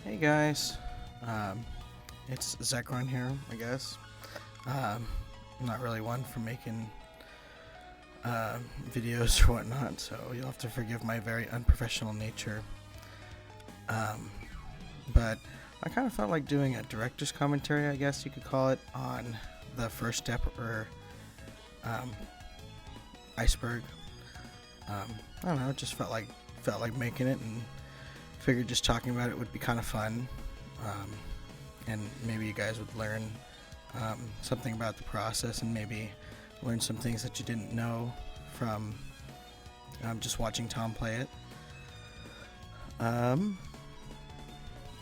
Hey guys, um, it's Zekron here, I guess. I'm not really one for making videos or whatnot, so you'll have to forgive my very unprofessional nature. Um, but I kind of felt like doing a director's commentary, I guess you could call it, on the first Dapper um, Iceberg. I don't know, it just felt like making it, and figured just talking about it would be kind of fun. Um, and maybe you guys would learn something about the process and maybe learn some things that you didn't know from just watching Tom play it.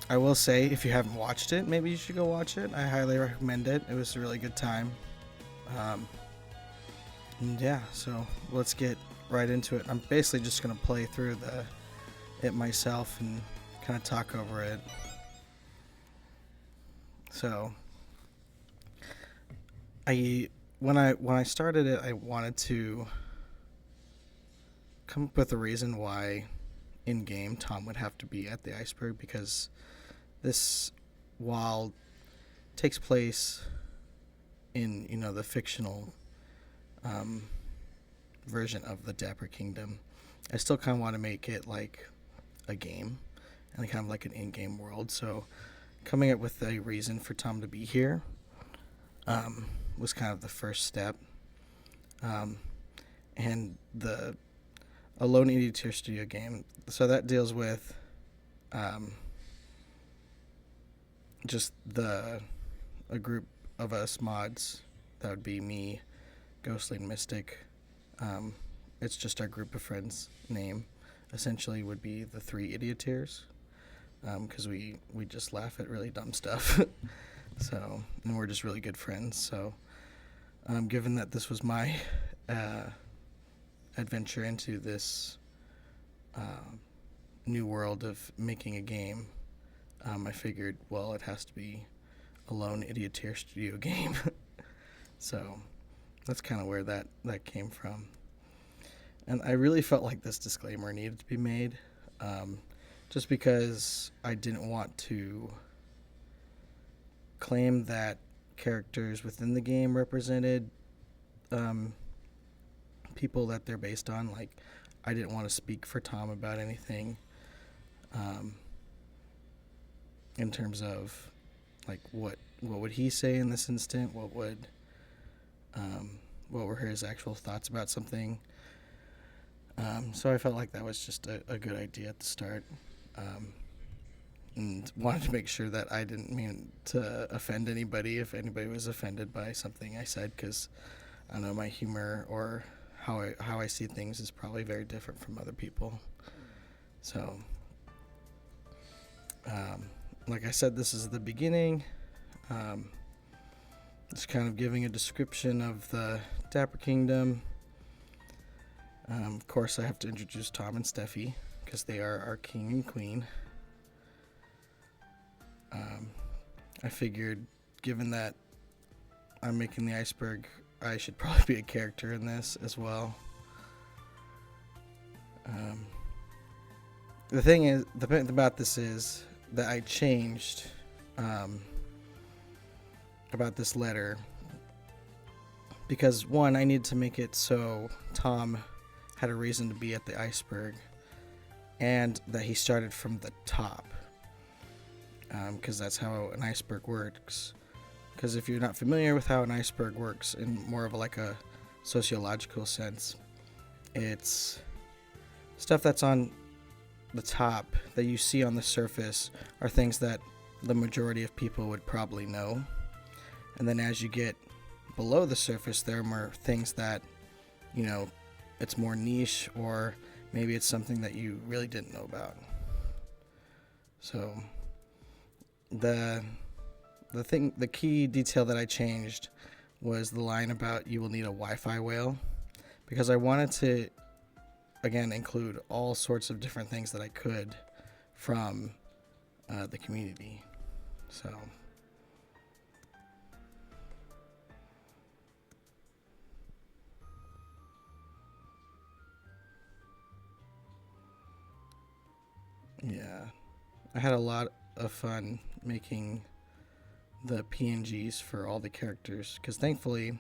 I will say, if you haven't watched it, maybe you should go watch it. I highly recommend it. It was a really good time. And yeah, so let's get right into it. I'm basically just going to play through it myself and kind of talk over it. So, when I started it, I wanted to come up with a reason why in game Tom would have to be at the iceberg, because this, while takes place in the fictional version of the Dapper Kingdom, I still kind of want to make it like a game and kind of like an in-game world. So coming up with a reason for Tom to be here was kind of the first step. And the Alone Editor Studio game, so that deals with just a group of us mods. That would be me, Ghostly, and Mystic. It's just our group of friends name. Essentially would be the three idioteers, because we just laugh at really dumb stuff. So, and we're just really good friends. So, given that this was my adventure into this new world of making a game, I figured, well, it has to be a Lone Idioteer Studio game. So that's kind of where that came from. And I really felt like this disclaimer needed to be made, just because I didn't want to claim that characters within the game represented people that they're based on. Like, I didn't want to speak for Tom about anything in terms of like what would he say in this instant, what were his actual thoughts about something. So I felt like that was just a good idea at the start, and wanted to make sure that I didn't mean to offend anybody if anybody was offended by something I said, because I know my humor or how I see things is probably very different from other people. So, like I said, this is the beginning. Just kind of giving a description of the Dapper Kingdom. Of course, I have to introduce Tom and Steffi, because they are our king and queen. I figured, given that I'm making the iceberg, I should probably be a character in this as well. The thing about this is that I changed about this letter, because one, I needed to make it so Tom had a reason to be at the iceberg, and that he started from the top, because that's how an iceberg works. Because if you're not familiar with how an iceberg works in more of a sociological sense, it's stuff that's on the top that you see on the surface are things that the majority of people would probably know. And then as you get below the surface, there are more things that, it's more niche, or maybe it's something that you really didn't know about. So the key detail that I changed was the line about "you will need a Wi-Fi whale," because I wanted to, again, include all sorts of different things that I could from the community. So yeah, I had a lot of fun making the PNGs for all the characters, because thankfully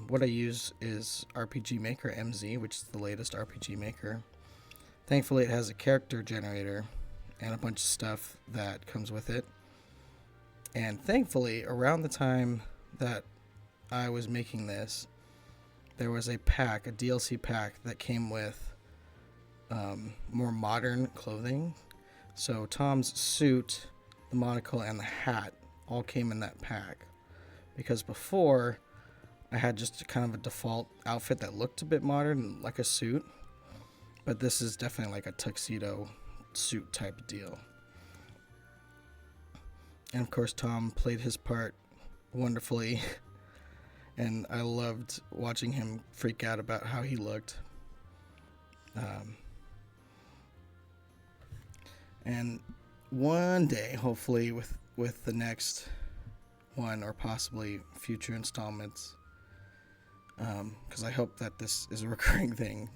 what I use is RPG Maker MZ, which is the latest RPG Maker. Thankfully it has a character generator and a bunch of stuff that comes with it. And thankfully, around the time that I was making this, there was a pack, a DLC pack, that came with more modern clothing. So Tom's suit, the monocle, and the hat all came in that pack. Because before, I had just kind of a default outfit that looked a bit modern, like a suit. But this is definitely like a tuxedo suit type deal. And of course, Tom played his part wonderfully. And I loved watching him freak out about how he looked. And one day, hopefully, with the next one or possibly future installments, because I hope that this is a recurring thing,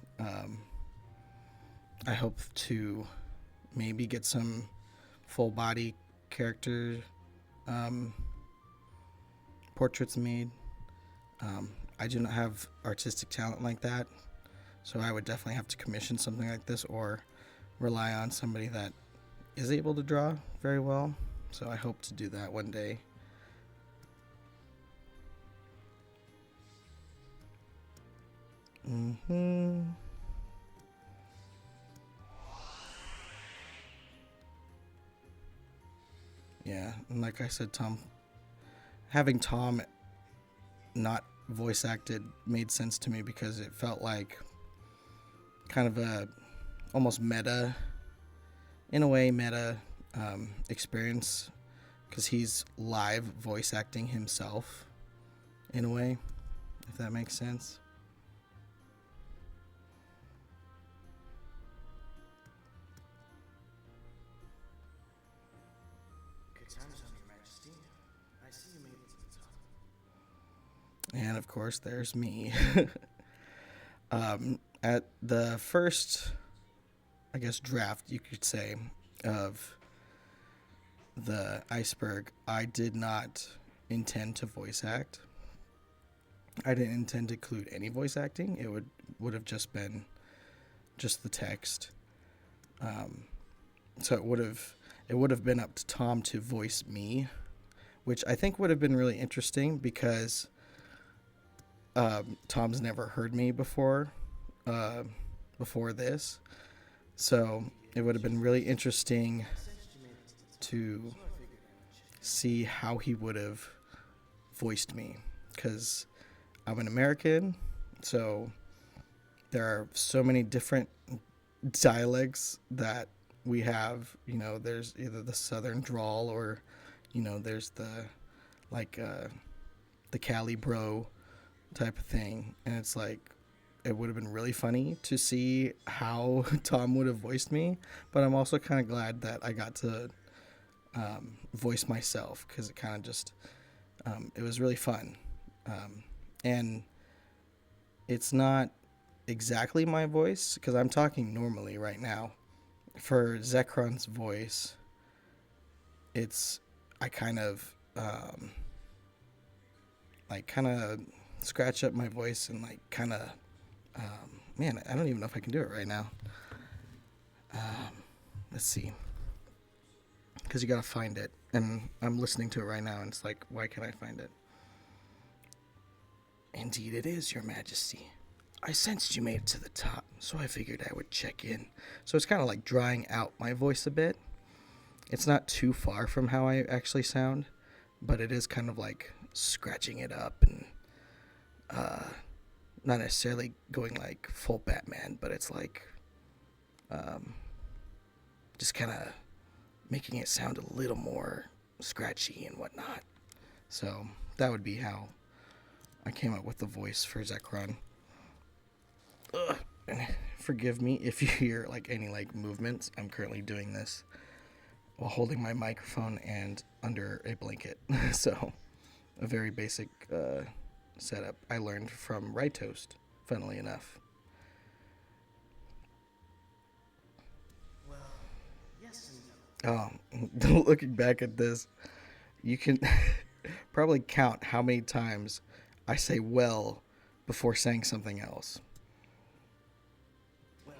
I hope to maybe get some full body character portraits made. I do not have artistic talent like that, so I would definitely have to commission something like this or rely on somebody that is able to draw very well. So I hope to do that one day. Yeah, and like I said, having Tom not voice acted made sense to me because it felt like kind of a almost meta, in a way, experience, because he's live voice acting himself in a way, if that makes sense. Good times on your Majesty. I see you made it to the top. And of course, there's me. At the first, I guess, draft, you could say, of the Iceberg, I did not intend to voice act. I didn't intend to include any voice acting. It would have just been just the text. So it would have been up to Tom to voice me, which I think would have been really interesting because Tom's never heard me before this. So it would have been really interesting to see how he would have voiced me, because I'm an American, so there are so many different dialects that we have. You know, there's either the Southern drawl or, you know, there's the Cali bro type of thing, and it's like, it would have been really funny to see how Tom would have voiced me, but I'm also kind of glad that I got to voice myself, because it kind of just it was really fun, and it's not exactly my voice because I'm talking normally right now. For Zekron's voice, I kind of scratch up my voice and man, I don't even know if I can do it right now. Let's see, because you gotta find it, and I'm listening to it right now, and it's like, why can't I find it? Indeed it is, Your Majesty. I sensed you made it to the top, so I figured I would check in. So it's kind of like drying out my voice a bit. It's not too far from how I actually sound, but it is kind of like scratching it up and not necessarily going like full Batman, but it's like just kind of making it sound a little more scratchy and whatnot. So that would be how I came up with the voice for Zekron. Forgive me if you hear like any like movements. I'm currently doing this while holding my microphone and under a blanket. So a very basic setup I learned from Right Toast, funnily enough. Well, yes and no. Oh, looking back at this, you can probably count how many times I say well before saying something else. Well,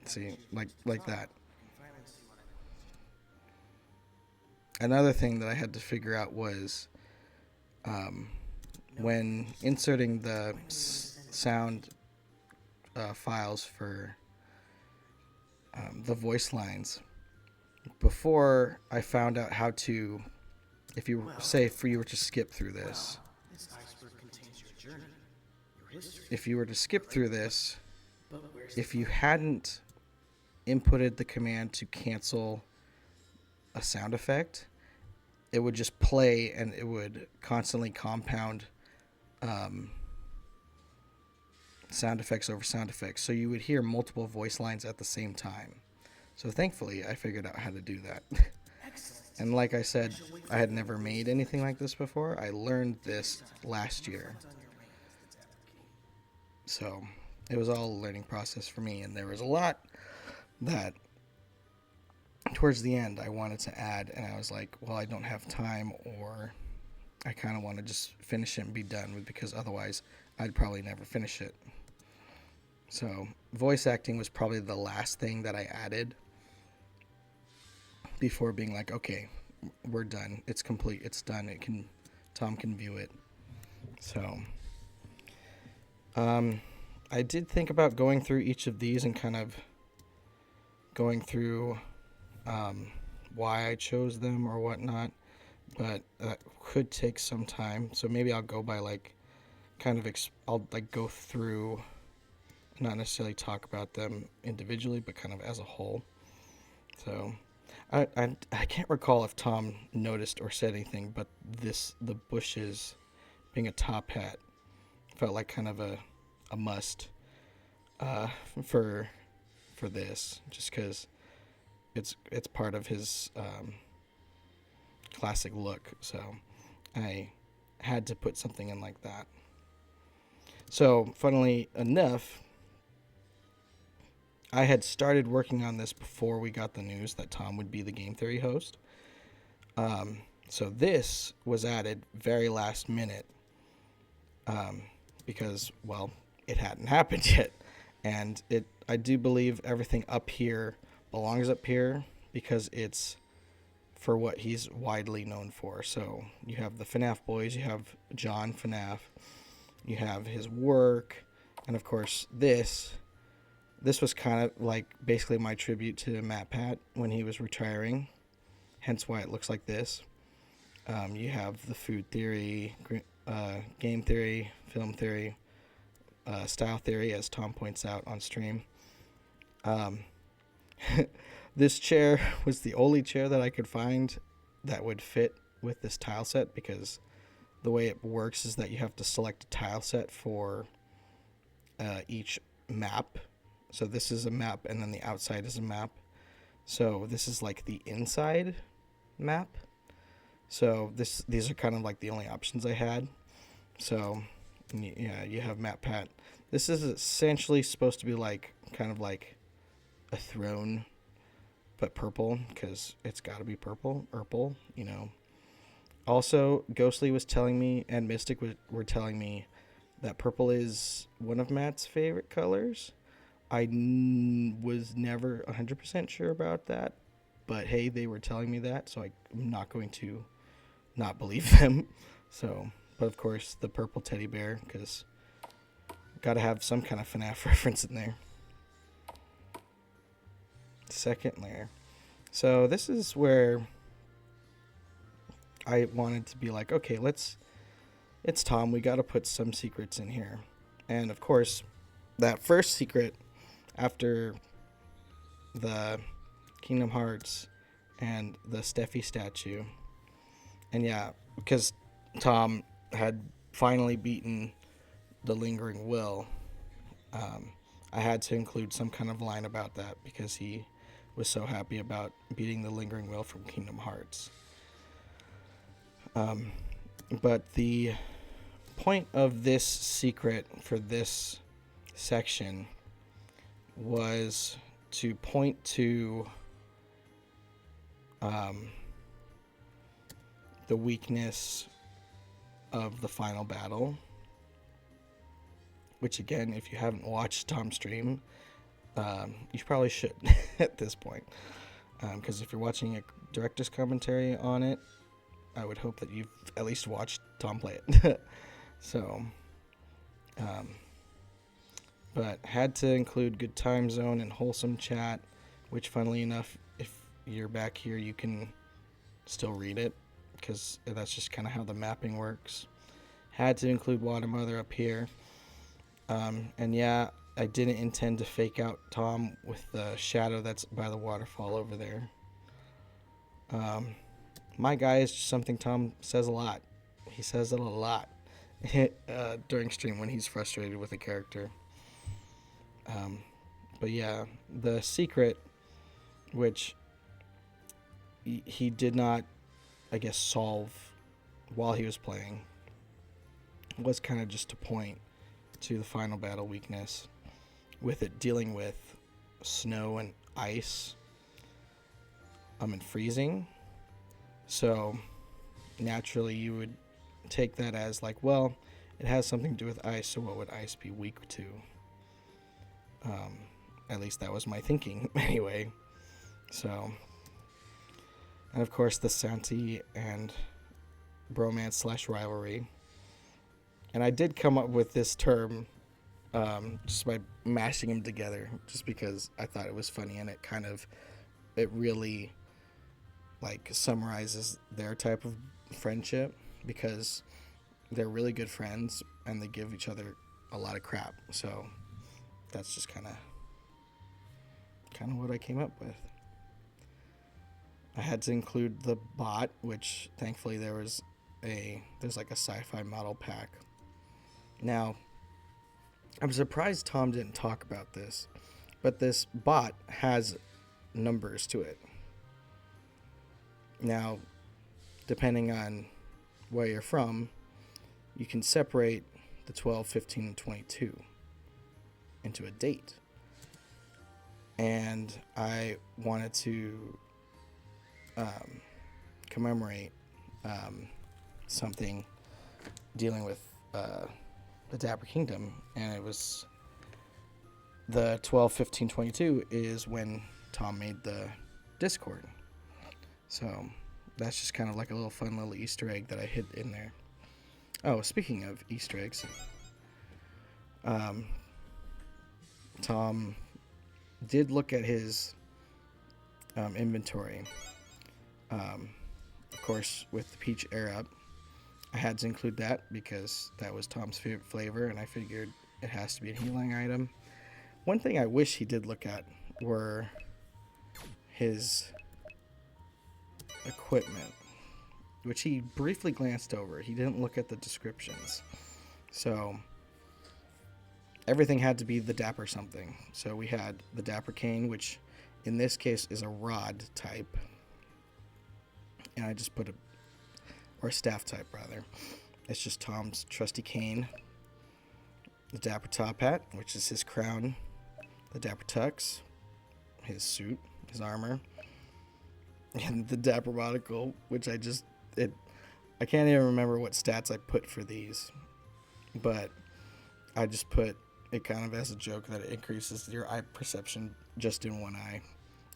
now that See, you've like talked, that. I can finally see what I Another thing that I had to figure out was um, want. No when worries. inserting the When do you want to send it? sound files for the voice lines. Before I found out how to, if you Well, say if you were to skip through well, this, this iceberg contains your journey, your history, if you were to your skip through legacy. this, But where's the if you fun? hadn't inputted the command to cancel a sound effect, it would just play and it would constantly compound um, sound effects over sound effects. So you would hear multiple voice lines at the same time. So thankfully, I figured out how to do that. Excellent. And like I I said, shall wait I for had your never reports made till anything next like week. this before. I learned In the this meantime, last year. reflect on your reigns as the Dapper King. So it was all a learning process for me. And there was a lot that towards the end I wanted to add. And I was like, well, I don't have time, or I kind of want to just finish it and be done with, because otherwise I'd probably never finish it. So voice acting was probably the last thing that I added before being like, okay, we're done. It's complete. It's done. Tom can view it. So, um, I did think about going through each of these and kind of going through um, why I chose them or whatnot, but that could take some time. So maybe I'll go by like kind of I'll like go through, not necessarily talk about them individually, but kind of as a whole. So I can't recall if Tom noticed or said anything, but the bushes being a top hat felt like kind of a must uh, for for this, just because it's part of his classic look. So I had to put something in like that. So funnily enough, I had started working on this before we got the news that Tom would be the Game Theory host. So this was added very last minute um, because, well, it hadn't happened yet. And I do believe everything up here belongs up here because it's for what he's widely known for. So you have the FNAF boys, you have John FNAF, you have his work, and of course this was kind of like basically my tribute to Matt Pat when he was retiring, hence why it looks like this. You have the food theory, game theory, film theory, style theory, as Tom points out on stream. Um, this chair was the only chair that I could find that would fit with this tile set, because the way it works is that you have to select a tile set for each map. So this is a map, and then the outside is a map. So this is like the inside map. So these are kind of like the only options I had. So yeah, you have Map Pat. This is essentially supposed to be like kind of like a throne, but purple, because it's got to be purple. Also, Ghostly was telling me, and Mystic were telling me that purple is one of Matt's favorite colors. I was never 100% sure about that, but hey, they were telling me that, so I'm not going to not believe them. So, but of course, the purple teddy bear, because got to have some kind of FNAF reference in there. Second layer. So this is where I wanted to be like, okay, it's Tom, we got to put some secrets in here. And of course, that first secret after the Kingdom Hearts and the Steffi statue. And yeah, because Tom had finally beaten the Lingering Will, I had to include some kind of line about that because he was so happy about beating the Lingering Will from Kingdom Hearts. But the point of this secret for this section was to point to um, the weakness of the final battle, which again, if you haven't watched Tom's stream, you probably should at this point, because if you're watching a director's commentary on it, I would hope that you've at least watched Tom play it. So, but had to include good time zone and wholesome chat, which funnily enough, if you're back here, you can still read it, because that's just kind of how the mapping works. Had to include Water Mother up here. And yeah, I didn't intend to fake out Tom with the shadow that's by the waterfall over there. My guy is just something Tom says a lot. He says it a lot during stream when he's frustrated with a character. But yeah, the secret, which he did not, I guess, solve while he was playing, was kind of just to point to the final battle weakness, with it dealing with snow and ice, and freezing. So naturally you would take that as like, well, it has something to do with ice, so what would ice be weak to? At least that was my thinking anyway. So, and of course the Santi and bromance / rivalry. And I did come up with this term just by mashing them together, just because I thought it was funny, and it really like summarizes their type of friendship, because they're really good friends and they give each other a lot of crap. So that's just kind of what I came up with. I had to include the bot, which thankfully there's like a sci-fi model pack. Now, I'm surprised Tom didn't talk about this, but this bot has numbers to it. Now, depending on where you're from, you can separate the 12, 15, and 22 into a date. And I wanted to commemorate something dealing with the Dapper Kingdom, and it was the 12, 15, 22 is when Tom made the Discord. So that's just kind of like a little fun little Easter egg that I hid in there. Oh, speaking of Easter eggs, Tom did look at his inventory. Of course, with the peach air up, I had to include that because that was Tom's favorite flavor, and I figured it has to be a healing item. One thing I wish he did look at were his equipment, which he briefly glanced over. He didn't look at the descriptions. So everything had to be the Dapper something. So we had the Dapper cane, which in this case is a rod type. And I just put or staff type rather. It's just Tom's trusty cane. The Dapper top hat, which is his crown. The Dapper tux, his suit, his armor. And the Dapper monocle, which I can't even remember what stats I put for these. But I just put it kind of as a joke that it increases your eye perception just in one eye.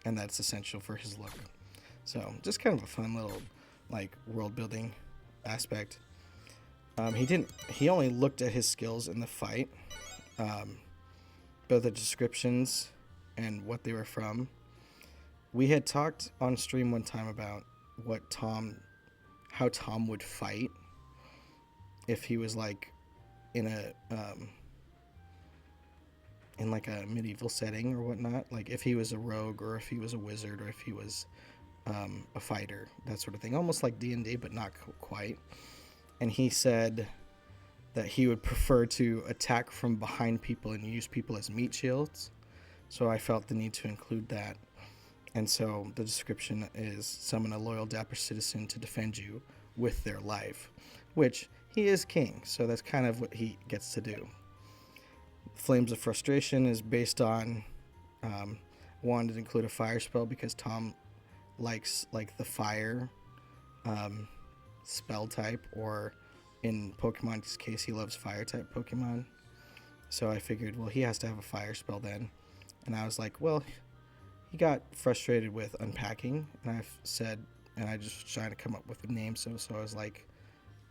And that's essential for his look. So just kind of a fun little like world building aspect. He only looked at his skills in the fight, both the descriptions and what they were from. We had talked on stream one time about how Tom would fight if he was like in like a medieval setting or whatnot, like if he was a rogue or if he was a wizard or if he was a fighter, that sort of thing, almost like D&D, but not quite. And he said that he would prefer to attack from behind people and use people as meat shields. So I felt the need to include that. And so the description is summon a loyal Dapper citizen to defend you with their life, which he is king, so that's kind of what he gets to do. Flames of Frustration is based on wanted to include a fire spell because Tom likes like the fire um, spell type, or in Pokemon's case, he loves fire type Pokemon. So I figured, well, he has to have a fire spell then. And I was like, well, he got frustrated with unpacking, and I said, and I just was trying to come up with a name. So I was like,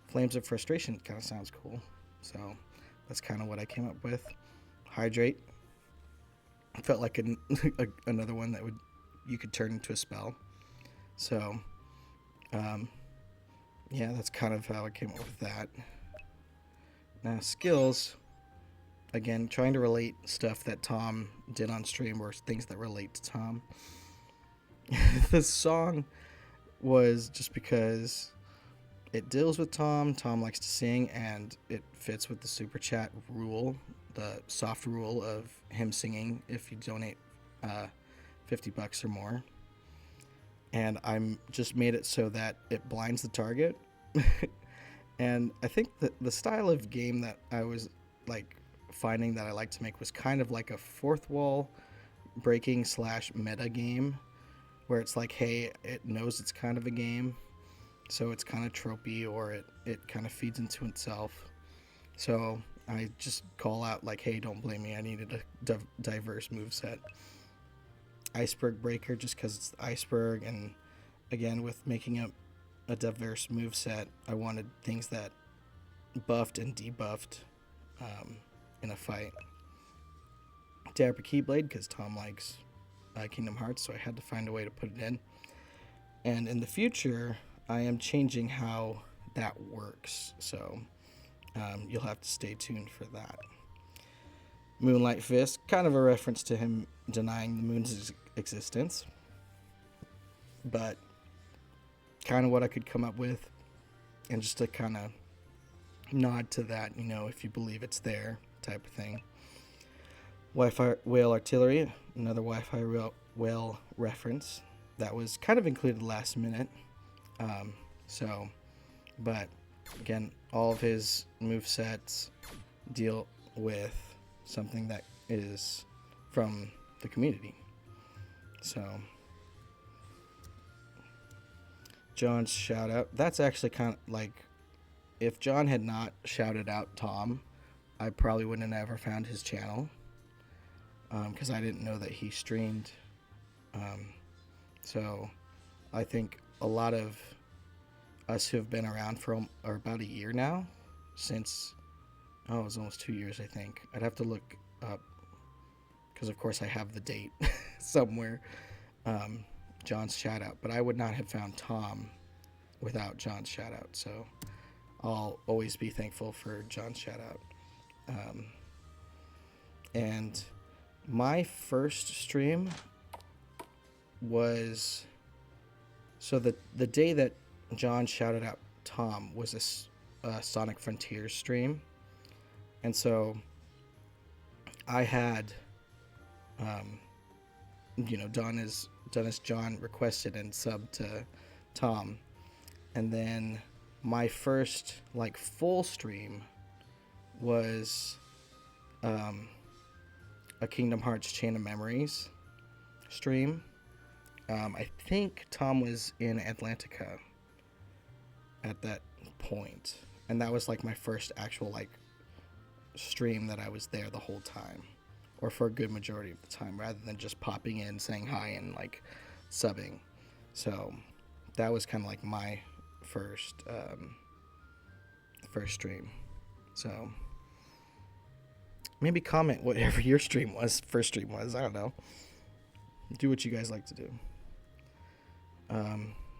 Flames of Frustration kind of sounds cool. So that's kind of what I came up with. Hydrate felt like another one that you could turn into a spell. So yeah, that's kind of how I came up with that. Now skills, again, trying to relate stuff that Tom did on stream or things that relate to Tom. The song was just because it deals with Tom. Tom likes to sing, and it fits with the super chat rule, the soft rule of him singing if you donate $50 or more. And I'm just made it so that it blinds the target. And I think that the style of game that I was like finding that I like to make was kind of like a fourth wall breaking / meta game, where it's like, hey, it knows it's kind of a game, so it's kind of tropey, or it kind of feeds into itself. So I just call out like, hey, don't blame me, I needed a diverse moveset. Iceberg Breaker, just because it's the iceberg, and again, with making a diverse moveset, I wanted things that buffed and debuffed in a fight. Dapper Keyblade, because Tom likes Kingdom Hearts, so I had to find a way to put it in. And in the future, I am changing how that works, so you'll have to stay tuned for that. Moonlight Fist, kind of a reference to him denying the moon's existence, but kind of what I could come up with, and just to kind of nod to that, you know, if you believe it's there type of thing. Wi-Fi Whale Artillery, another Wi-Fi whale reference that was kind of included last minute. But again, all of his movesets deal with something that is from the community. So John's shout out, that's actually kind of like, if John had not shouted out Tom, I probably wouldn't have ever found his channel, because I didn't know that he streamed. So I think a lot of us who have been around for about a year now, since, it was almost 2 years, I think. I'd have to look up, because of course I have the date somewhere, John's shout out, but I would not have found Tom without John's shout out. So I'll always be thankful for John's shout out. And my first stream was, so the day that John shouted out Tom was a Sonic Frontiers stream, and so I had, done as John requested and subbed to Tom, and then my first like full stream was a Kingdom Hearts Chain of Memories stream. I think Tom was in Atlantica at that point, and that was like my first actual like stream that I was there the whole time, or for a good majority of the time, rather than just popping in, saying hi, and like subbing. So that was kind of like my first stream. So maybe comment whatever your first stream was. I don't know. Do what you guys like to do.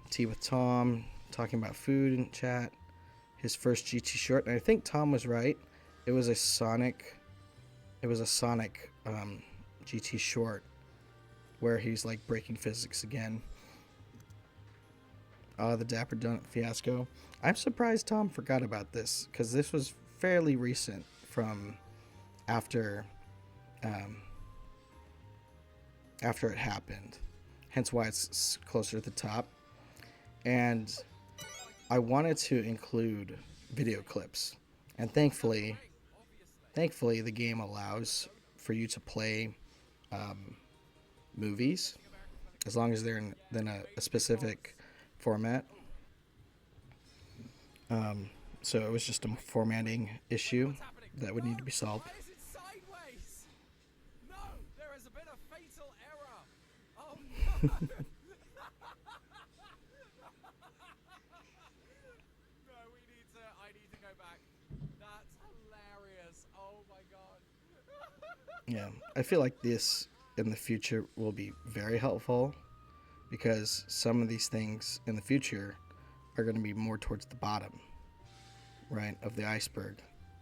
Tea with Tom, talking about food in chat. His first GT short, and I think Tom was right. It was a Sonic GT short where he's like breaking physics again. The Dapper Donut fiasco. I'm surprised Tom forgot about this, because this was fairly recent from after it happened. Hence why it's closer to the top. And I wanted to include video clips. And thankfully the game allows for you to play movies. as long as they're in a specific format. So it was just a formatting issue that would need to be solved. Why is it sideways? No, there has been a fatal error. Oh no! No, I need to go back. That's hilarious. Oh my god. Yeah, I feel like this in the future will be very helpful because some of these things in the future are going to be more towards the bottom, right, of the iceberg.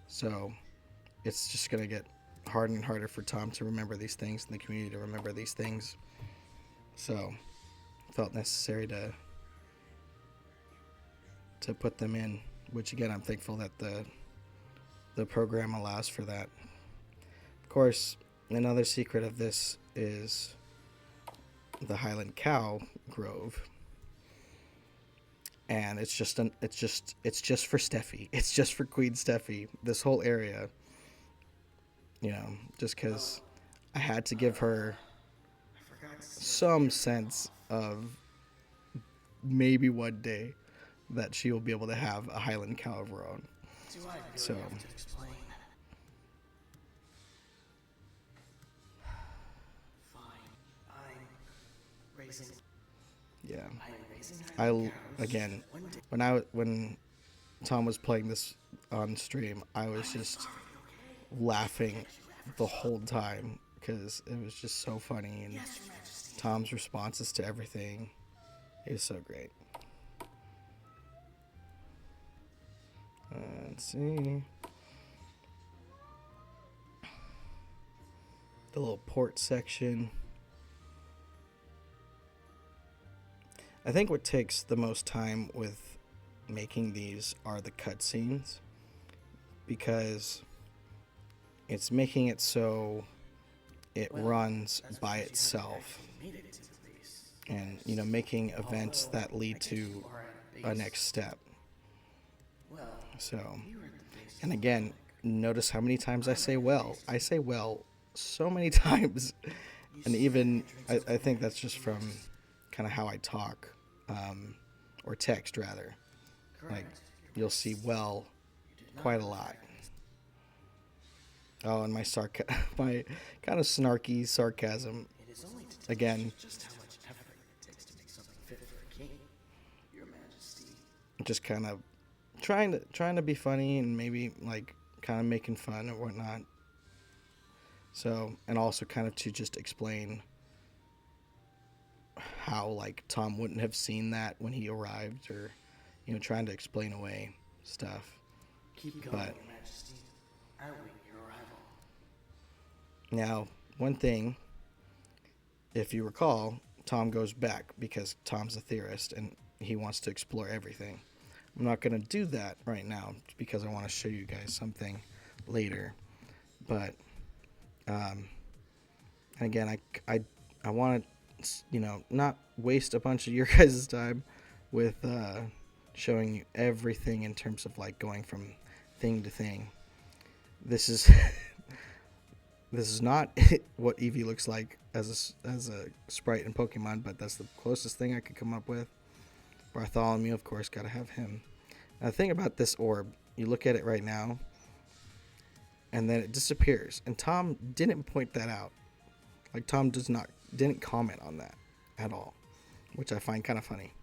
So it's just going to get harder and harder for Tom to remember these things and the community to remember these things. So it felt necessary to put them in, which again, I'm thankful that the program allows for that. Of course, another secret of this is the Highland Cow Grove. And it's just for Steffi. It's just for Queen Steffi. This whole area, just because I had to give her some sense of maybe one day that she will be able to have a Highland cow of her own. Do I really So have to explain? Fine. I'm raising again, when Tom was playing this on stream, I was just laughing the whole time because it was just so funny, and Tom's responses to everything is so great. Let's see. The little port section. I think what takes the most time with making these are the cutscenes, because it's making it so it runs by itself, and making events that lead to a next step. So, and again, notice how many times I say well so many times, and even I think that's just from kind of how I talk, or text rather. Like, you'll see well quite a lot. Oh, and my my kind of snarky sarcasm. Again, just how much effort it takes to make something fit for a king, Your Majesty. just kind of trying to be funny and maybe like kind of making fun or whatnot. So, and also kind of to just explain how like Tom wouldn't have seen that when he arrived, or trying to explain away stuff. Keep going, But Your Majesty. I await your arrival. now, one thing, if you recall, Tom goes back because Tom's a theorist and he wants to explore everything. I'm not going to do that right now because I want to show you guys something later. But, and again, I want to, not waste a bunch of your guys' time with showing you everything in terms of like going from thing to thing. This is this is not what Eevee looks like as a sprite in Pokemon, but that's the closest thing I could come up with. Bartholomew, of course, gotta have him. Now, the thing about this orb, you look at it right now, and then it disappears. And Tom didn't point that out. Like, Tom didn't comment on that at all, which I find kind of funny.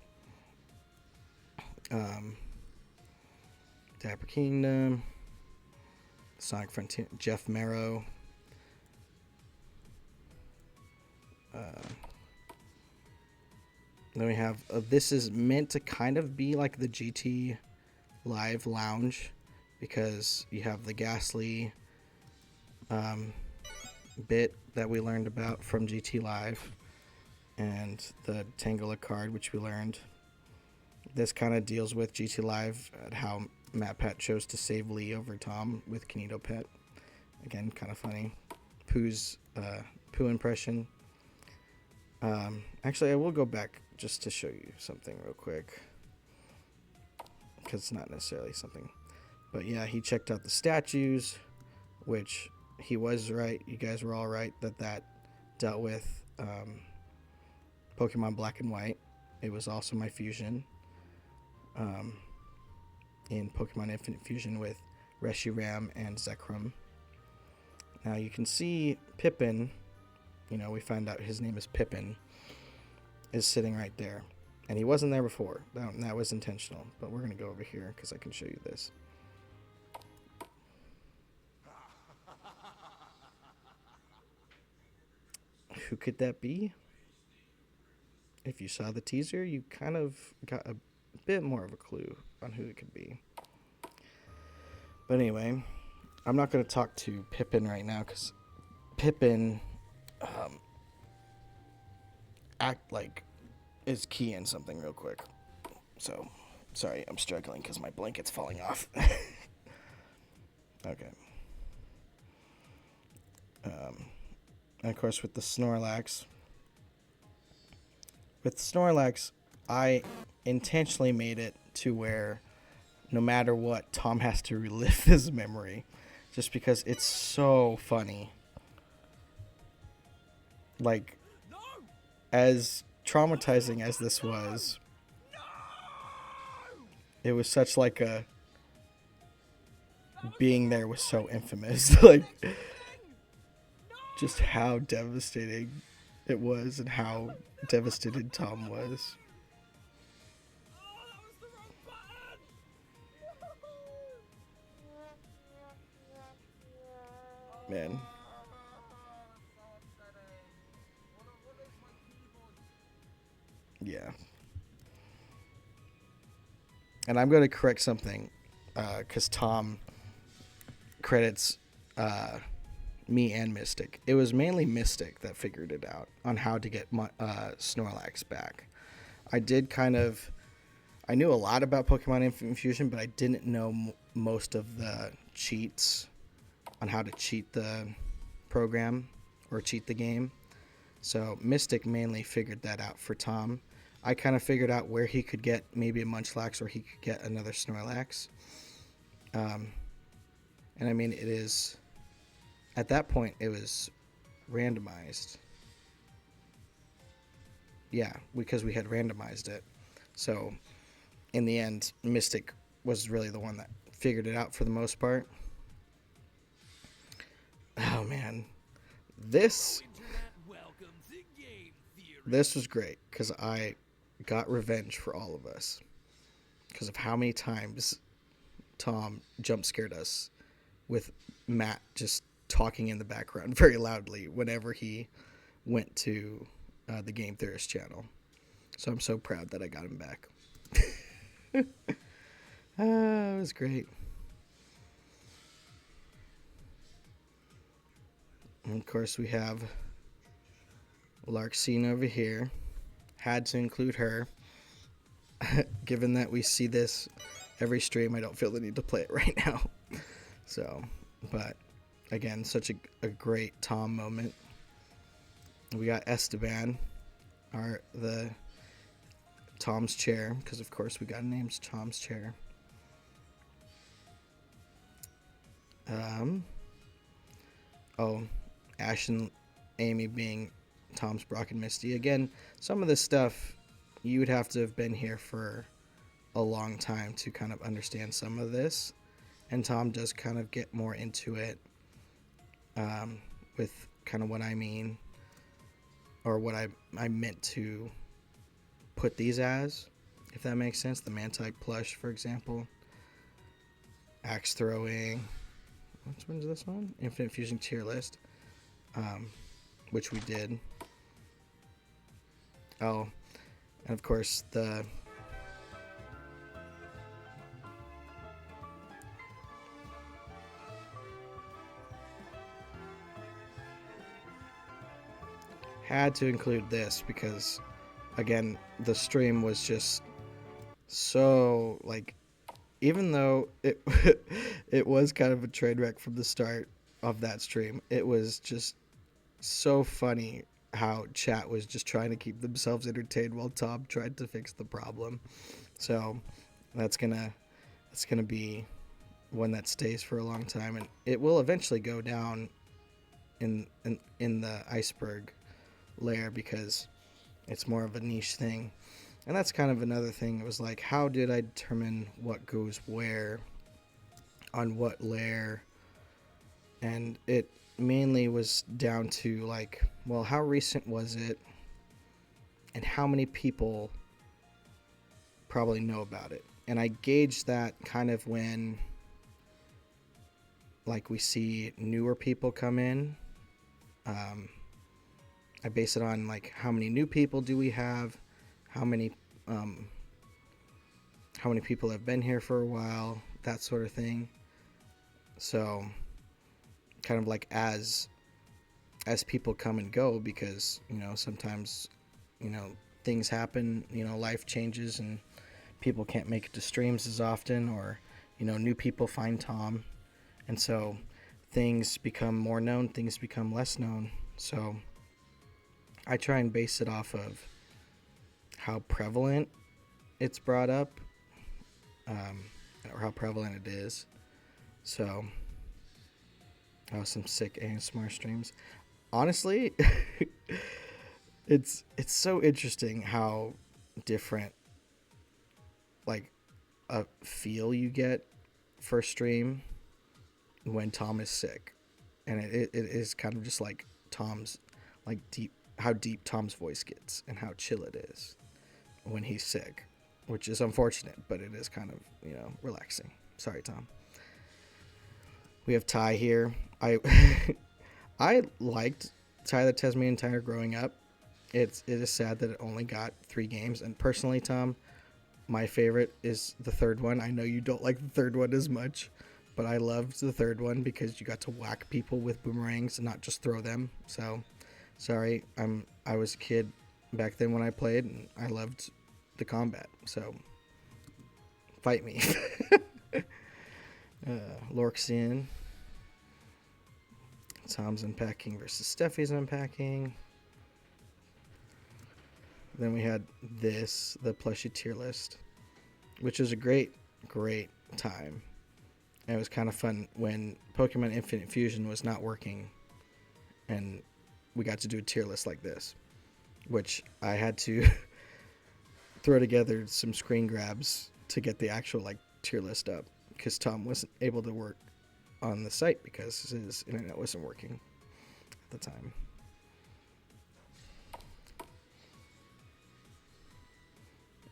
Dapper Kingdom, Sonic Frontier, Jeff Marrow. Then we have, this is meant to kind of be like the GT Live Lounge, because you have the Ghastly bit that we learned about from GT Live, and the Tangela card, which we learned. This kind of deals with GT Live and how Matt Pat chose to save Lee over Tom with Kinito Pet. Again, kind of funny. Pooh's Pooh impression. Actually, I will go back just to show you something real quick, because it's not necessarily something. But yeah, he checked out the statues, which he was right. You guys were all right that dealt with Pokemon Black and White. It was also my fusion in Pokemon Infinite Fusion with Reshiram and Zekrom. Now you can see Pippin, we found out his name is Pippin, is sitting right there. And he wasn't there before. That was intentional. But we're going to go over here because I can show you this. Who could that be? If you saw the teaser, you kind of got a bit more of a clue on who it could be. But anyway, I'm not going to talk to Pippin right now because Pippin is keying something real quick. So, sorry, I'm struggling because my blanket's falling off. Okay. And of course, with the Snorlax. With Snorlax, I intentionally made it to where no matter what, Tom has to relive his memory. Just because it's so funny. Like, as traumatizing as this was, it was such like a... Being there was so infamous. Like, just how devastating it was and how devastated Tom was. Man. Yeah. And I'm going to correct something because Tom credits me and Mystic. It was mainly Mystic that figured it out on how to get Snorlax back. I knew a lot about Pokemon Infinite Fusion, but I didn't know most of the cheats on how to cheat the program or cheat the game. So Mystic mainly figured that out for Tom. I kind of figured out where he could get maybe a Munchlax or he could get another Snorlax. And I mean, it is... At that point, it was randomized. Yeah, because we had randomized it. So, in the end, Mystic was really the one that figured it out for the most part. Oh, man. This was great, because I got revenge for all of us. Because of how many times Tom jump scared us with Matt just talking in the background very loudly whenever he went to the Game Theorist channel. So I'm so proud that I got him back. It was great. And of course we have Larxene over here. Had to include her. Given that we see this every stream, I don't feel the need to play it right now. So, but again, such a great Tom moment. We got Esteban, the Tom's chair, because of course we got names Tom's chair. Ash and Amy being Tom's Brock and Misty. Again, some of this stuff you would have to have been here for a long time to kind of understand some of this, and Tom does kind of get more into it with kind of what I mean, or what I meant to put these as, if that makes sense. The Mantike plush, for example. Axe throwing. Which one's this one? Infinite Fusion tier list. Which we did. Oh, and of course the had to include this because, again, the stream was just so, like, even though it it was kind of a train wreck from the start of that stream, it was just so funny how chat was just trying to keep themselves entertained while Tom tried to fix the problem. So that's gonna be one that stays for a long time, and it will eventually go down in the Iceberg layer, because It's more of a niche thing. And that's kind of another thing. It was like, how did I determine what goes where on what layer? And it mainly was down to like, well, how recent was it? And how many people probably know about it? And I gauge that kind of when like we see newer people come in. I base it on like how many new people do we have, how many people have been here for a while, that sort of thing. So kind of like as people come and go, because sometimes things happen, life changes and people can't make it to streams as often, or new people find Tom, and so things become more known, things become less known. So I try and base it off of how prevalent it's brought up, or how prevalent it is. So some sick ASMR streams. Honestly, it's so interesting how different like a feel you get for stream when Tom is sick, and it is kind of just like Tom's like how deep Tom's voice gets and how chill it is when he's sick, which is unfortunate, but it is kind of relaxing. Sorry, Tom. We have Ty here. I liked Ty the Tasmanian Tiger growing up. It is sad that it only got 3 games, and personally, Tom, my favorite is the third one. I know you don't like the third one as much, but I loved the third one because you got to whack people with boomerangs and not just throw them. So, sorry, I was a kid back then when I played, and I loved the combat. So, fight me. Lorxian. Tom's unpacking versus Steffi's unpacking. Then we had the plushie tier list, which was a great time. And it was kind of fun when Pokemon Infinite Fusion was not working, and we got to do a tier list like this, which I had to throw together some screen grabs to get the actual like tier list up, because Tom wasn't able to work on the site because his internet wasn't working at the time.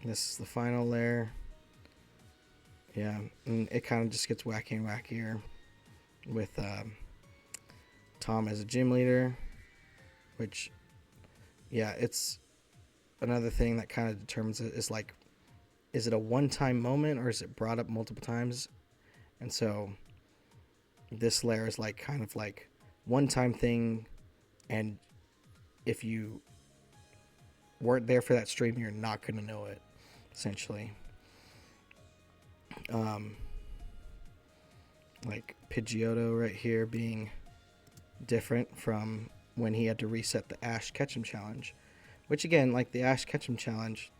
This is the final layer. Yeah, and it kind of just gets wacky and wackier with Tom as a gym leader, which, yeah, it's another thing that kind of determines it, is like, is it a one-time moment or is it brought up multiple times? And so this layer is like kind of like one-time thing, and if you weren't there for that stream, you're not going to know it, essentially. Like Pidgeotto right here being different from when he had to reset the Ash Ketchum challenge, which again, like the Ash Ketchum challenge,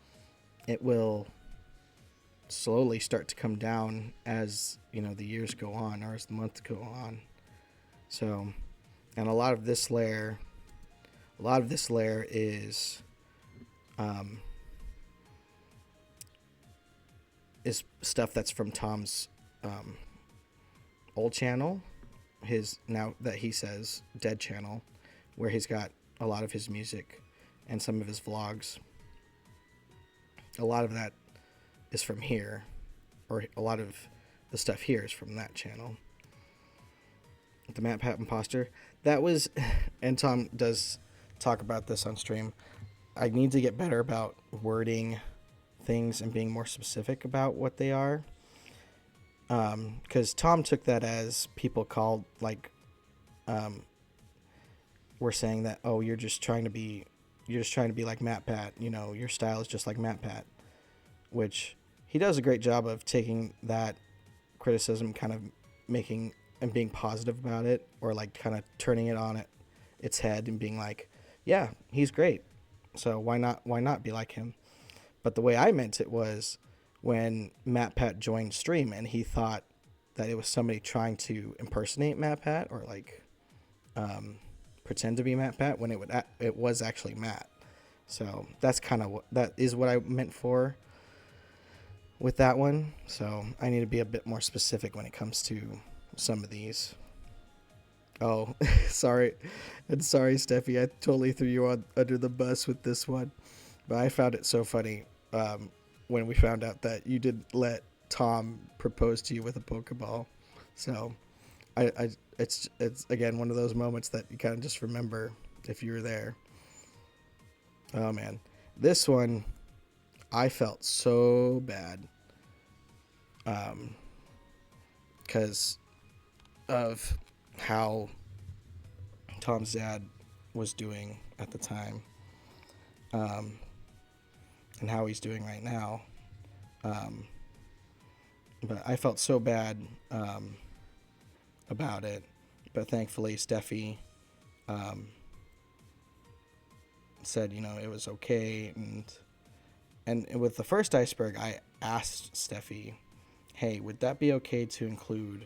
it will slowly start to come down as the years go on, or as the months go on. So, and a lot of this layer is stuff that's from Tom's old channel, his now that he says dead channel, where he's got a lot of his music and some of his vlogs. A lot of that is from here, or a lot of the stuff here is from that channel. The Map Pat Imposter, that was, and Tom does talk about this on stream, I need to get better about wording things and being more specific about what they are, because Tom took that as people called, like, we're saying that, oh, you're just trying to be like Matt Pat, your style is just like Matt Pat, which he does a great job of taking that criticism, kind of making and being positive about it, or like kind of turning it on its head and being like, yeah, he's great, so why not be like him. But the way I meant it was when Matt Pat joined stream and he thought that it was somebody trying to impersonate Matt Pat, or like pretend to be Matt Pat, when it was actually Matt. So that's kind of that is what I meant for with that one. So I need to be a bit more specific when it comes to some of these. Oh, sorry. And sorry, Steffi. I totally threw you under the bus with this one. But I found it so funny when we found out that you didn't let Tom propose to you with a Pokeball. So it's again one of those moments that you kind of just remember if you were there. Oh, man. This one, I felt so bad. Because of how Tom's dad was doing at the time. And how he's doing right now. But I felt so bad about it. But thankfully, Steffi said, it was okay. And with the first iceberg, I asked Steffi, hey, would that be okay to include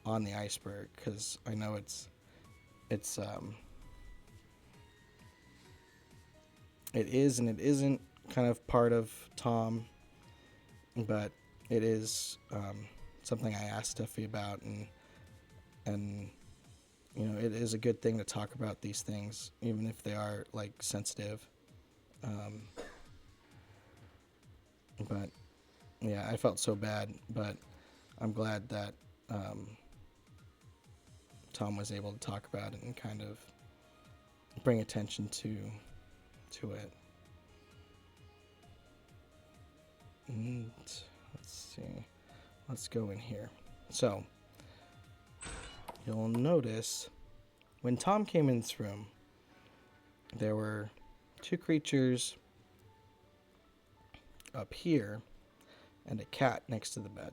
on the iceberg? Because I know it is and it isn't kind of part of Tom, but it is something I asked Steffi about, and it is a good thing to talk about these things, even if they are like sensitive. But yeah, I felt so bad, but I'm glad that Tom was able to talk about it and kind of bring attention to it. And let's see. Let's go in here. So, you'll notice when Tom came in this room, there were two creatures up here and a cat next to the bed.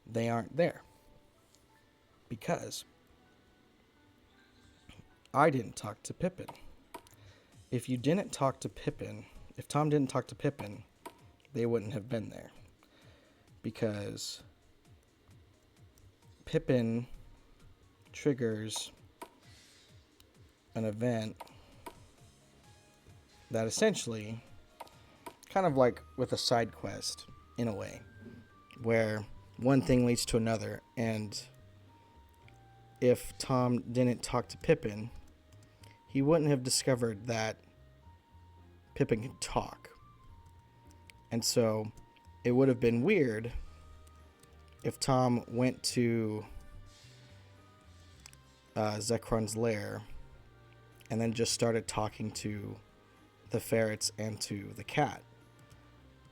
They aren't there because I didn't talk to Pippin. If you didn't talk to Pippin, if Tom didn't talk to Pippin, they wouldn't have been there. Because Pippin triggers an event that essentially, kind of like with a side quest, in a way, where one thing leads to another, and if Tom didn't talk to Pippin, he wouldn't have discovered that Pippin can talk. And so it would have been weird if Tom went to Zekron's lair and then just started talking to the ferrets and to the cat.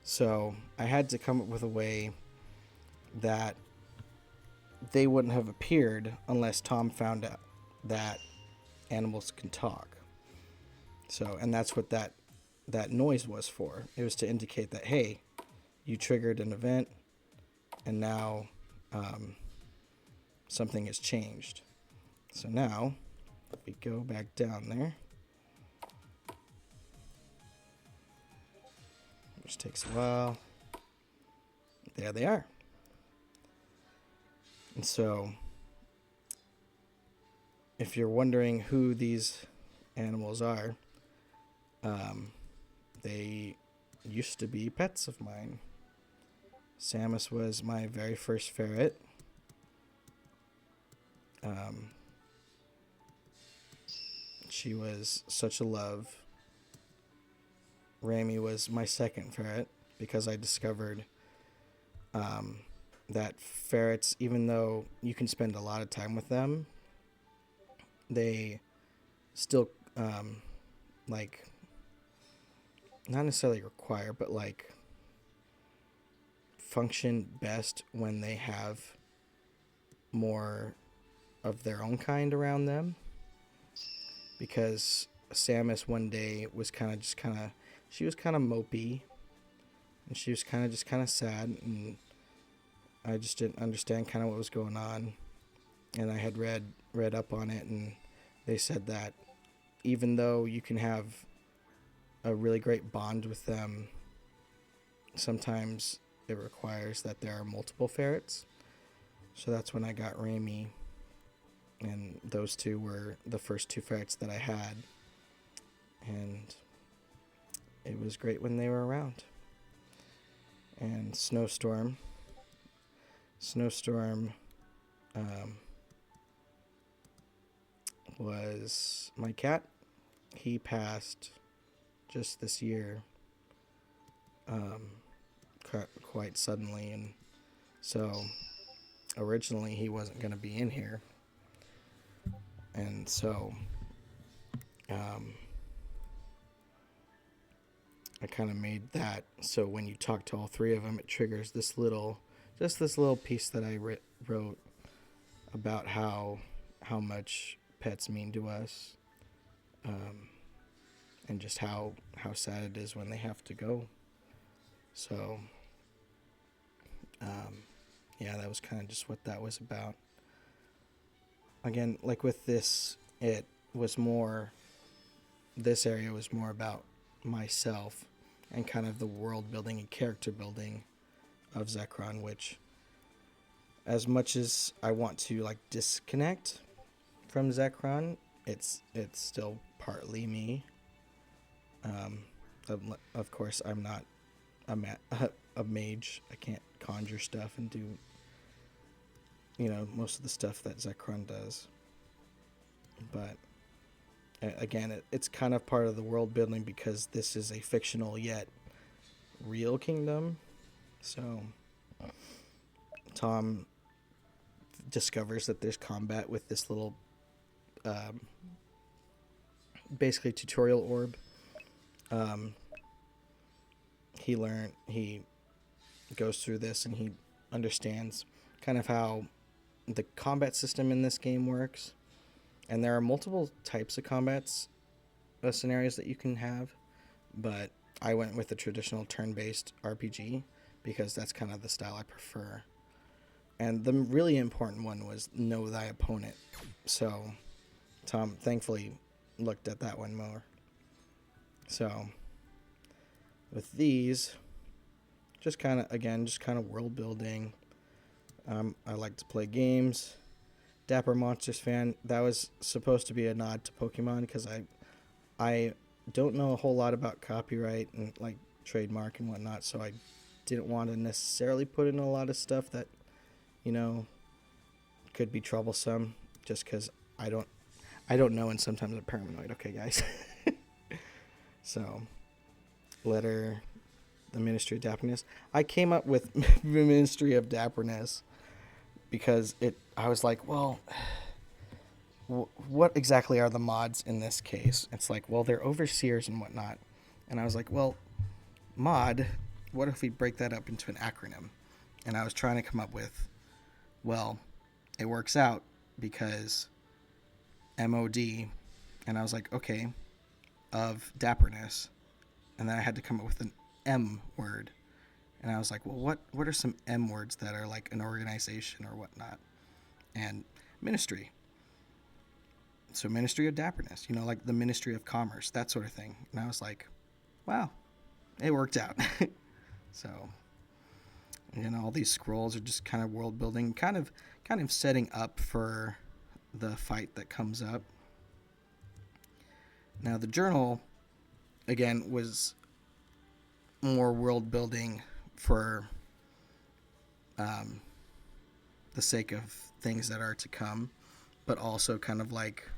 So I had to come up with a way that they wouldn't have appeared unless Tom found out that animals can talk. So, and that's what that noise was for. It was to indicate that, hey, you triggered an event, and now something has changed. So now, if we go back down there, which takes a while, there they are. And so, if you're wondering who these animals are, they used to be pets of mine. Samus was my very first ferret. She was such a love. Rami was my second ferret because I discovered that ferrets, even though you can spend a lot of time with them, they still like not necessarily require, but like function best when they have more of their own kind around them. Because Samus one day was she was kind of mopey, and she was kind of sad, and I just didn't understand kind of what was going on. And I had read up on it, and they said that even though you can have a really great bond with them, sometimes it requires that there are multiple ferrets. So that's when I got Rami, and those two were the first two ferrets that I had. And it was great when they were around. And Snowstorm um, was my cat. He passed just this year, quite suddenly, and so originally he wasn't going to be in here, and so I kind of made that so when you talk to all three of them, it triggers this little piece that I wrote about how much pets mean to us, and just how sad it is when they have to go. So, yeah, that was kind of just what that was about. Again, like with this, this area was more about myself and kind of the world building and character building of Zekron, which, as much as I want to like disconnect from Zekron, it's still partly me. Of course, I'm not a mage. I can't conjure stuff and do, most of the stuff that Zekron does. But again, it's kind of part of the world building because this is a fictional yet real kingdom. So Tom discovers that there's combat with this little basically tutorial orb. He goes through this and he understands kind of how the combat system in this game works. And there are multiple types of combats scenarios that you can have, but I went with the traditional turn-based RPG because that's kind of the style I prefer. And the really important one was know thy opponent. So Tom thankfully looked at that one more. So with these, just kind of world building. I like to play games. Dapper Monsters fan. That was supposed to be a nod to Pokemon because I don't know a whole lot about copyright and like trademark and whatnot, so I didn't want to necessarily put in a lot of stuff that could be troublesome just because I don't know, and sometimes I'm paranoid. Okay, guys. So, letter, the Ministry of Dapperness. I came up with the Ministry of Dapperness because I was like, well, what exactly are the mods in this case? It's like, well, they're overseers and whatnot. And I was like, well, mod, what if we break that up into an acronym? And I was trying to come up with, well, it works out because MOD, and I was like, okay, of dapperness. And then I had to come up with an M word. And I was like, well, what are some M words that are like an organization or whatnot? And ministry. So Ministry of Dapperness, like the Ministry of Commerce, that sort of thing. And I was like, wow, it worked out. So, all these scrolls are just kind of world building, kind of setting up for the fight that comes up. Now the journal, again, was more world building for the sake of things that are to come, but also kind of like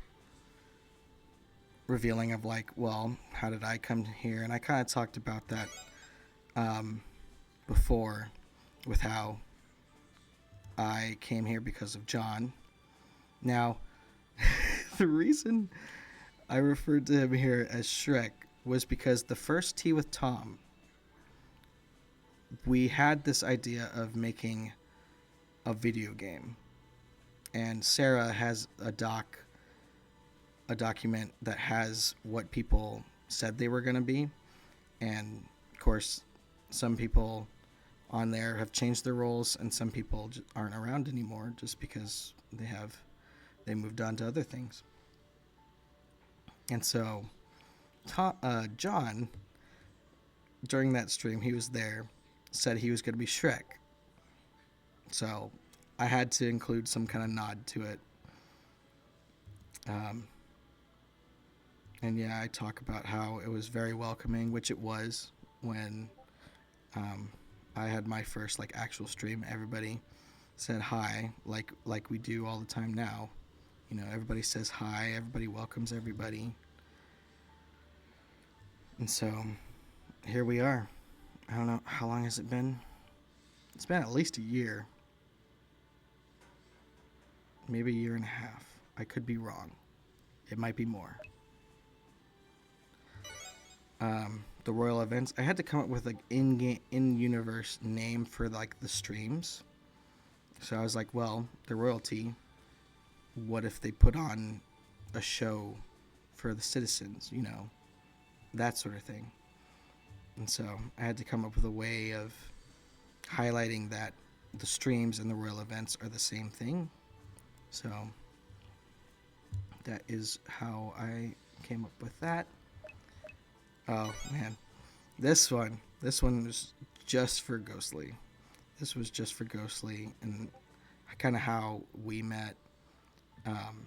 revealing of like, well, how did I come here? And I kind of talked about that before with how I came here because of John. Now, the reason I referred to him here as Shrek was because the first tea with Tom, we had this idea of making a video game. And Sarah has a document that has what people said they were going to be. And, of course, some people on there have changed their roles, and some people aren't around anymore just because they moved on to other things. And so John, during that stream, he was there, said he was going to be Shrek. So I had to include some kind of nod to it. And yeah, I talk about how it was very welcoming, which it was when um, I had my first like actual stream. Everybody said hi, like we do all the time now. You know, everybody says hi, everybody welcomes everybody, and so here we are. I don't know how long has it been. It's been at least a year, maybe a year and a half. I could be wrong. It might be more. The royal events. I had to come up with like in universe name for like the streams. So I was like, well, the royalty. What if they put on a show for the citizens? You know, that sort of thing. And so I had to come up with a way of highlighting that the streams and the royal events are the same thing. So that is how I came up with that. Oh man, this one was just for Ghostly. This was just for Ghostly, and kind of how we met. Um,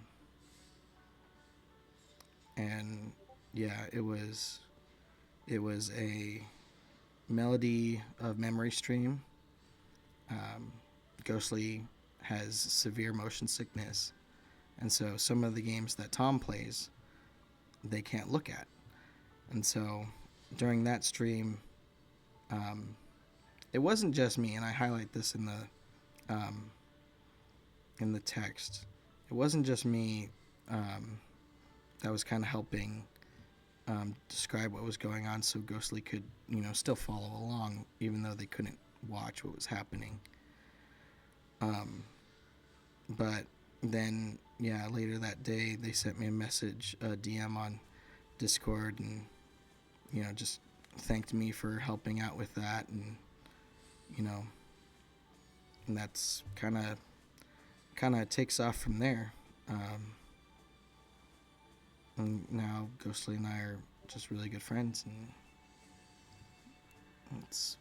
and yeah, it was a melody of memory stream. Um, Ghostly has severe motion sickness, and so some of the games that Tom plays, they can't look at. And so during that stream, um, it wasn't just me, and I highlight this um, in the text. It wasn't just me that was kind of helping describe what was going on, so Ghostly could, still follow along, even though they couldn't watch what was happening. But then, yeah, later that day, they sent me a message, a DM on Discord, and just thanked me for helping out with that, and you know, and that's kind of takes off from there. And now Ghostly and I are just really good friends, and it's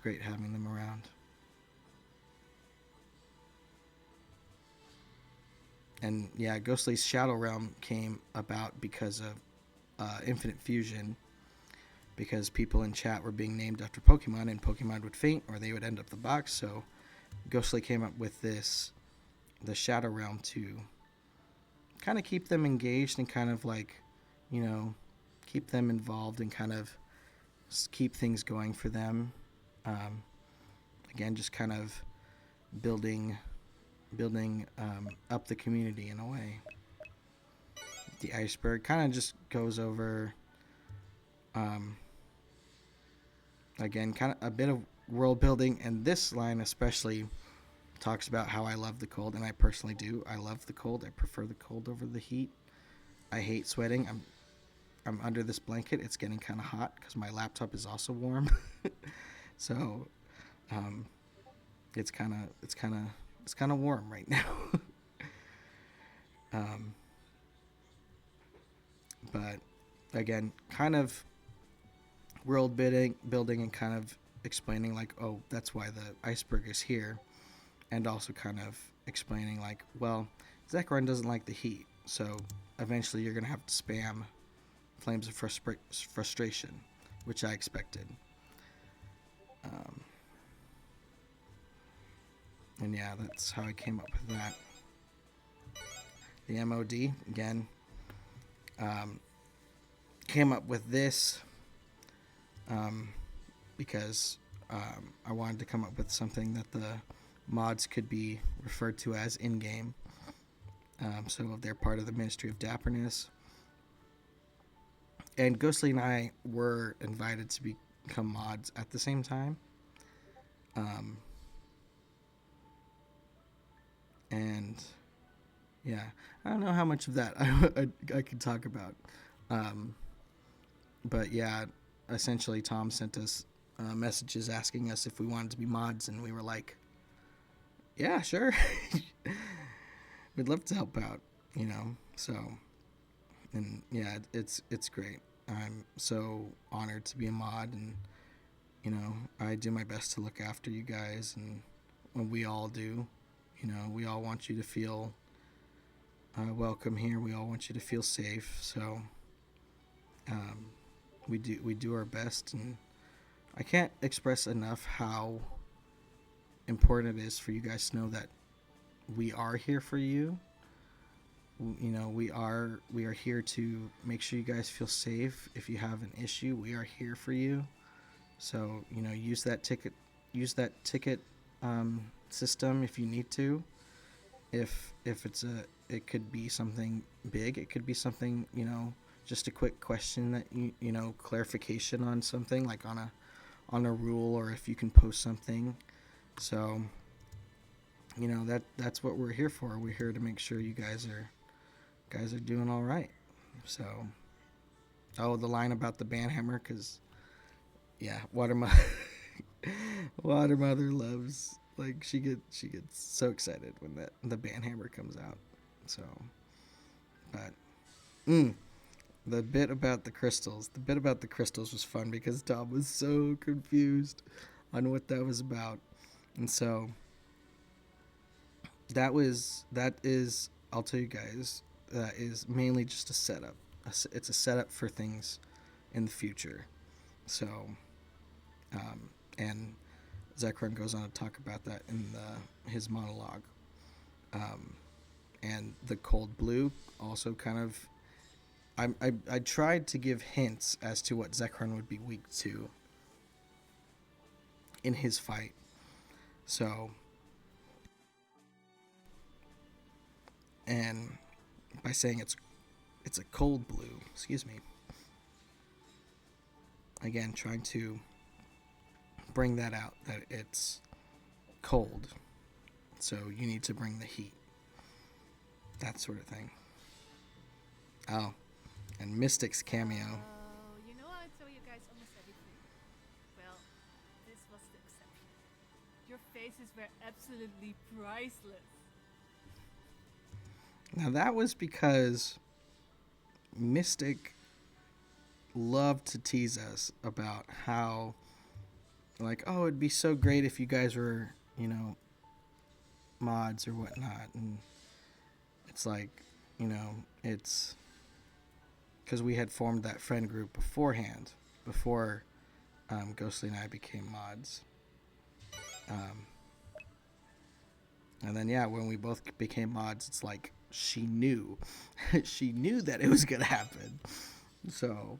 great having them around. And yeah, Ghostly's Shadow Realm came about because of Infinite Fusion, because people in chat were being named after Pokemon, and Pokemon would faint or they would end up the box. So Ghostly came up with the Shadow Realm, to kind of keep them engaged and kind of like, keep them involved and kind of keep things going for them. Um, Again, just kind of building up the community in a way. The Iceberg kind of just goes over, again, kind of a bit of world building, and this line especially talks about how I love the cold, and I personally do. I love the cold. I prefer the cold over the heat. I hate sweating. I'm under this blanket. It's getting kind of hot because my laptop is also warm. So, it's kind of warm right now. But again, kind of world building and kind of explaining like, oh, that's why the iceberg is here, and also kind of explaining like, well, Zekrom doesn't like the heat, so eventually you're gonna have to spam flames of frustration, which I expected. And yeah, that's how I came up with that. The MOD, again, came up with this because I wanted to come up with something that the mods could be referred to as in-game. So they're part of the Ministry of Dapperness. And Ghostly and I were invited to become mods at the same time. And yeah, I don't know how much of that I could talk about. But yeah, essentially Tom sent us messages asking us if we wanted to be mods, and we were like, yeah, sure. We'd love to help out, So, and yeah, it's great. I'm so honored to be a mod, and I do my best to look after you guys, and when we all do, we all want you to feel welcome here. We all want you to feel safe. So um, we do our best, and I can't express enough how important it is for you guys to know that we are here for you. You know, we are here to make sure you guys feel safe. If you have an issue, we are here for you. So you know, use that ticket system if you need to. If it could be something big. It could be something, just a quick question that clarification on something, like on a rule, or if you can post something. So that's what we're here for. We're here to make sure you guys are doing all right. So, oh, the line about the band hammer, because yeah, Water Mother, Water Mother loves, like, she gets so excited when the band hammer comes out. So, but the bit about the crystals was fun because Tom was so confused on what that was about, and so that is I'll tell you guys, that is mainly just a setup. It's a setup for things in the future. So, and Zekron goes on to talk about that in his monologue. And the cold blue also kind of, I tried to give hints as to what Zekron would be weak to in his fight. So, and by saying it's a cold blue, excuse me. Again, trying to bring that out, that it's cold, so you need to bring the heat, that sort of thing. Oh, and Mystic's cameo. You know, I tell you guys almost everything. Well, this was the exception. Your faces were absolutely priceless. Now that was because Mystic loved to tease us about how, like, oh, it'd be so great if you guys were, mods or whatnot. And it's like, it's because we had formed that friend group beforehand, before Ghostly and I became mods. And then, yeah, when we both became mods, it's like she knew. She knew that it was going to happen. So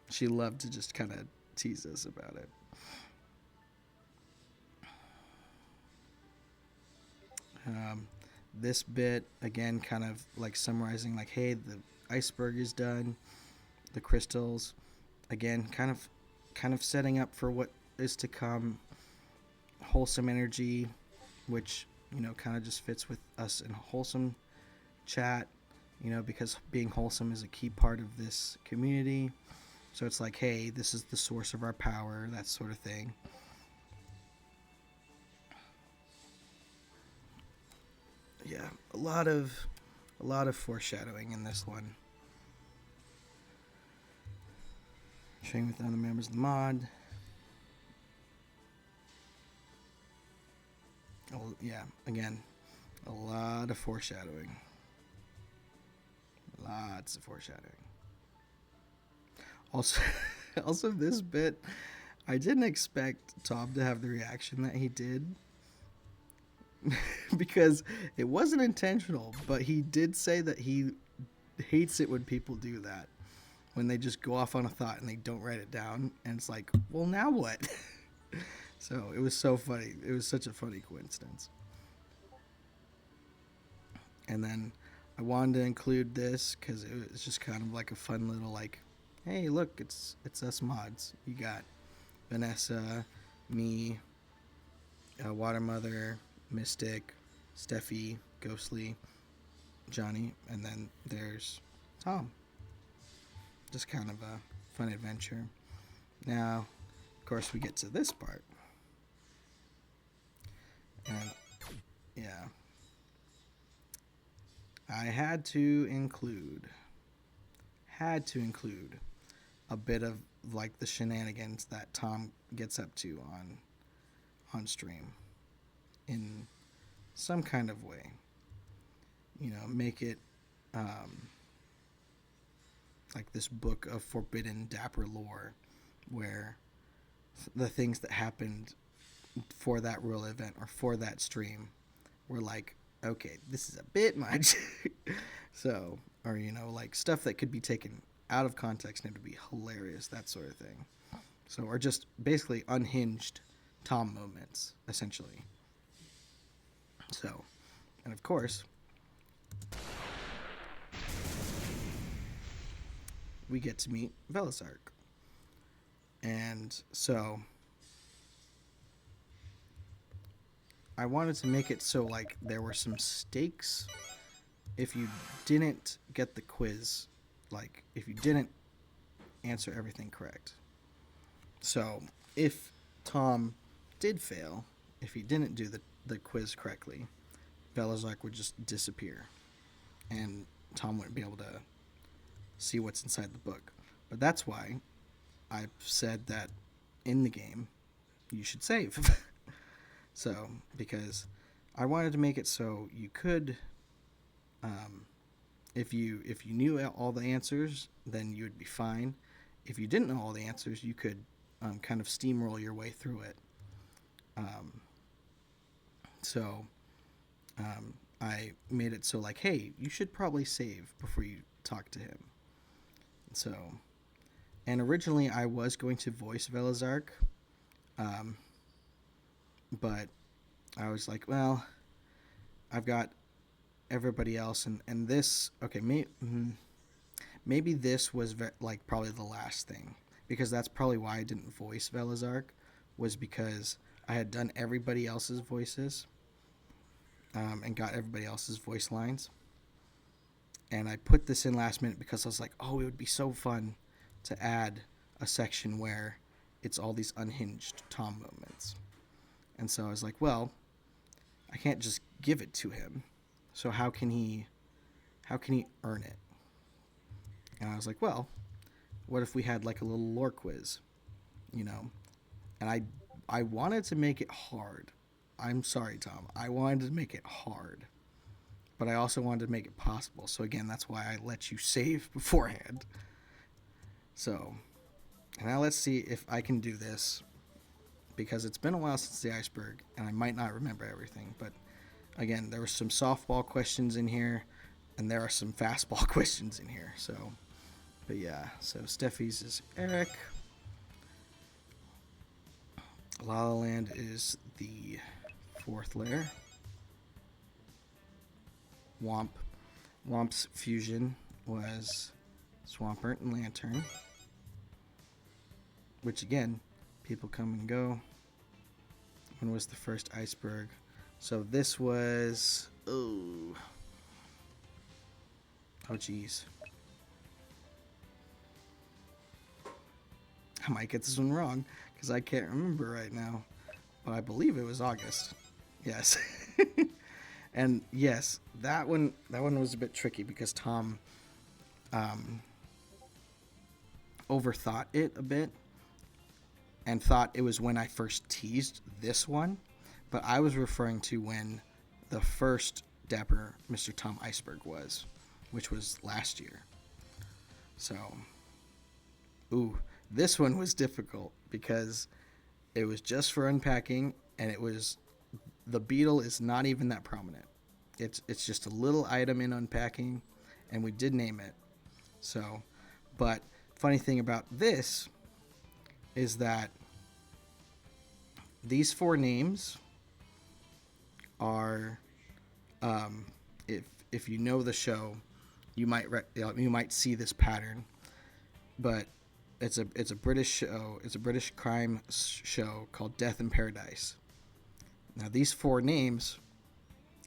she loved to just kind of tease us about it. This bit, again, kind of like summarizing, like, hey, the iceberg is done. The crystals, again, kind of setting up for what is to come. Wholesome energy, which, kind of just fits with us in wholesome chat, because being wholesome is a key part of this community. So it's like, hey, this is the source of our power, that sort of thing. Yeah, a lot of foreshadowing in this one. Sharing with other members of the mod. Oh, yeah, again, a lot of foreshadowing. Lots of foreshadowing. Also this bit, I didn't expect Tom to have the reaction that he did. Because it wasn't intentional, but he did say that he hates it when people do that. When they just go off on a thought and they don't write it down. And it's like, well, now what? So it was so funny. It was such a funny coincidence. And then I wanted to include this because it was just kind of like a fun little, like, hey, look, it's us mods. You got Vanessa, me, Water Mother, Mystic, Steffi, Ghostly, Johnny, and then there's Tom. Just kind of a fun adventure. Now, of course, we get to this part. And, yeah. I had to include a bit of, like, the shenanigans that Tom gets up to on stream in some kind of way. Make it like this book of forbidden Dapper lore, where the things that happened for that real event or for that stream were like, okay, this is a bit much. So, or, you know, like stuff that could be taken out of context and it would be hilarious, that sort of thing. So, or just basically unhinged Tom moments, essentially. So, and of course, we get to meet Velizark. And so I wanted to make it so like there were some stakes if you didn't get the quiz, like if you didn't answer everything correct. So if Tom did fail, if he didn't do the quiz correctly, Velizark would just disappear and Tom wouldn't be able to see what's inside the book. But that's why I've said that in the game you should save. So, because I wanted to make it so you could, if you knew all the answers, then you would be fine. If you didn't know all the answers, you could kind of steamroll your way through it. So I made it so like, hey, you should probably save before you talk to him. So, and originally I was going to voice Velizark, but I was like, well, I've got everybody else, and this, okay, maybe this was like probably the last thing, because that's probably why I didn't voice Velizark, was because I had done everybody else's voices, and got everybody else's voice lines, and I put this in last minute because I was like, oh, it would be so fun to add a section where it's all these unhinged Tom moments. And so I was like, well, I can't just give it to him. So how can he earn it? And I was like, well, what if we had like a little lore quiz, you know? And I wanted to make it hard. I'm sorry, Tom. I wanted to make it hard. But I also wanted to make it possible. So again, that's why I let you save beforehand. So, and now let's see if I can do this, because it's been a while since the Iceberg, and I might not remember everything. But again, there were some softball questions in here, and there are some fastball questions in here. So, but yeah, so Steffi's is Eric. La La Land is the 4th layer. Womp's fusion was Swampert and Lantern, which again, people come and go. When was the first Iceberg? So this was, oh geez, I might get this one wrong because I can't remember right now, but I believe it was August. Yes. And yes, that one was a bit tricky because Tom overthought it a bit and thought it was when I first teased this one, but I was referring to when the first Dapper Mr. Tom Iceberg was, which was last year. So, this one was difficult because it was just for unpacking, and it was, the beetle is not even that prominent. It's just a little item in unpacking, and we did name it. So, but funny thing about this is that these 4 names are, if you know the show, you might see this pattern, but it's a British show. It's a British crime show called Death in Paradise. Now these 4 names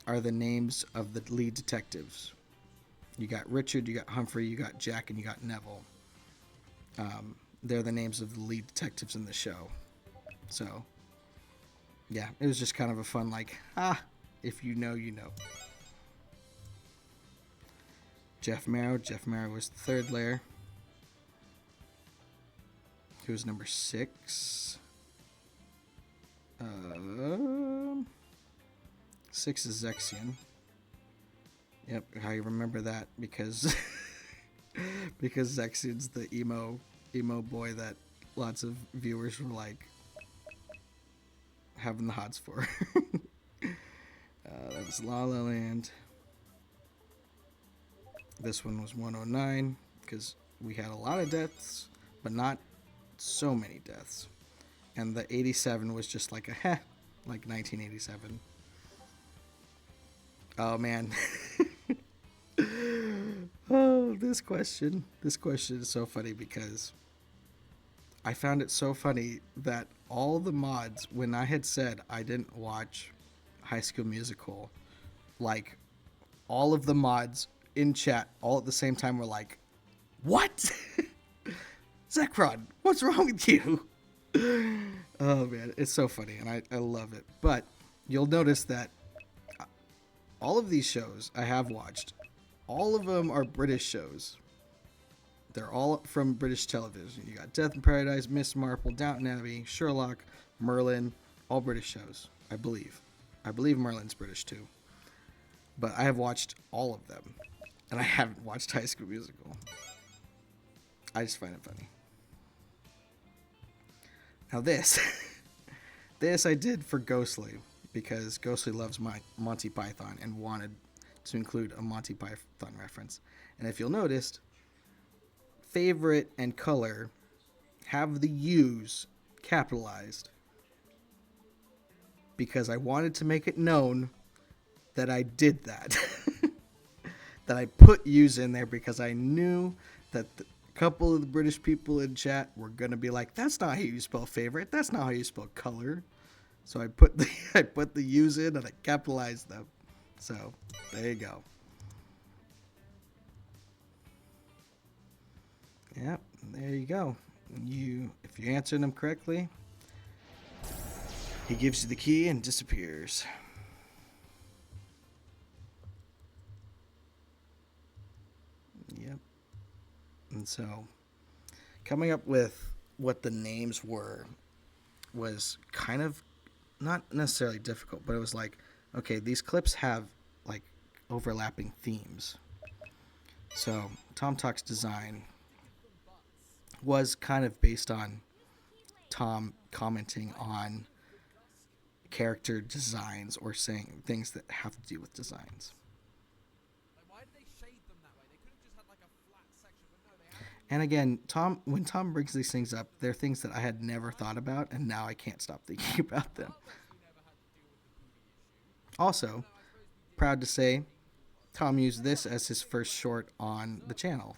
are the names of the lead detectives. You got Richard, you got Humphrey, you got Jack, and you got Neville. They're the names of the lead detectives in the show. So, yeah, it was just kind of a fun, like, if you know, you know. Jeff Marrow was the 3rd layer. He was number 6. 6 is Zexion. Yep, I remember that because because Zexion's the emo boy that lots of viewers were like having the hots for. That was La La Land. This one was 109 because we had a lot of deaths, but not so many deaths. And the 87 was just like a heh, like 1987. Oh man. Oh, this question is so funny because I found it so funny that all the mods, when I had said I didn't watch High School Musical, like all of the mods in chat all at the same time were like, "What? Zekron, what's wrong with you?" Oh man, it's so funny and I love it. But you'll notice that all of these shows I have watched, all of them are British shows. They're all from British television. You got Death in Paradise, Miss Marple, Downton Abbey, Sherlock, Merlin, all British shows, I believe. I believe Merlin's British too. But I have watched all of them. And I haven't watched High School Musical. I just find it funny. Now this. This I did for Ghostly. Because Ghostly loves Monty Python and wanted to include a Monty Python reference. And if you'll notice, favorite and color have the U's capitalized. Because I wanted to make it known that I did that. That I put U's in there because I knew that a couple of the British people in chat were going to be like, that's not how you spell favorite. That's not how you spell color. So I put the U's in and I capitalized them. So there you go. Yep, there you go. If you answer them correctly, he gives you the key and disappears. Yep. And so coming up with what the names were was kind of not necessarily difficult, but it was like, okay, these clips have like overlapping themes. So Tom Talk's design was kind of based on Tom commenting on character designs or saying things that have to do with designs. Why did they shade them that way? They could have just had like a flat section, but no, they had. And again, when Tom brings these things up, they're things that I had never thought about, and now I can't stop thinking about them. Also, proud to say, Tom used this as his first short on the channel.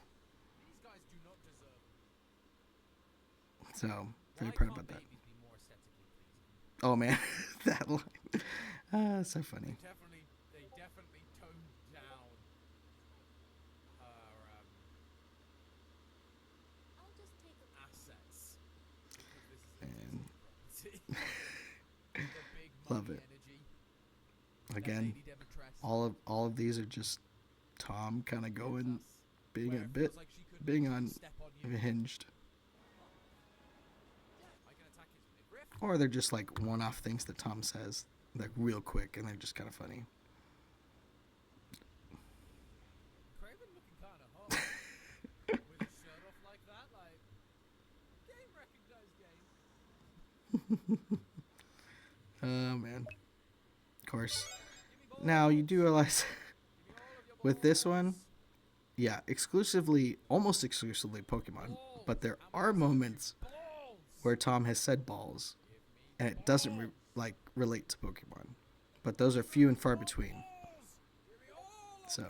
So, very proud about that. Oh man, that line. So funny. They definitely toned down her assets. And The big love money it. energy. Again, Lady Demetress. all of these are just Tom kind of going, being Where a it bit, feels like she could being literally on step on you. hinged. I can attack his midriff. Or they're just like one-off things that Tom says, like real quick, and they're just kind of funny. Craven looking kind of hot. With his shirt off like that, like game recognized game. Oh man. Of course. Now you do realize with this one, yeah, almost exclusively Pokemon, but there are moments where Tom has said balls, and it doesn't relate to Pokemon, but those are few and far between. So,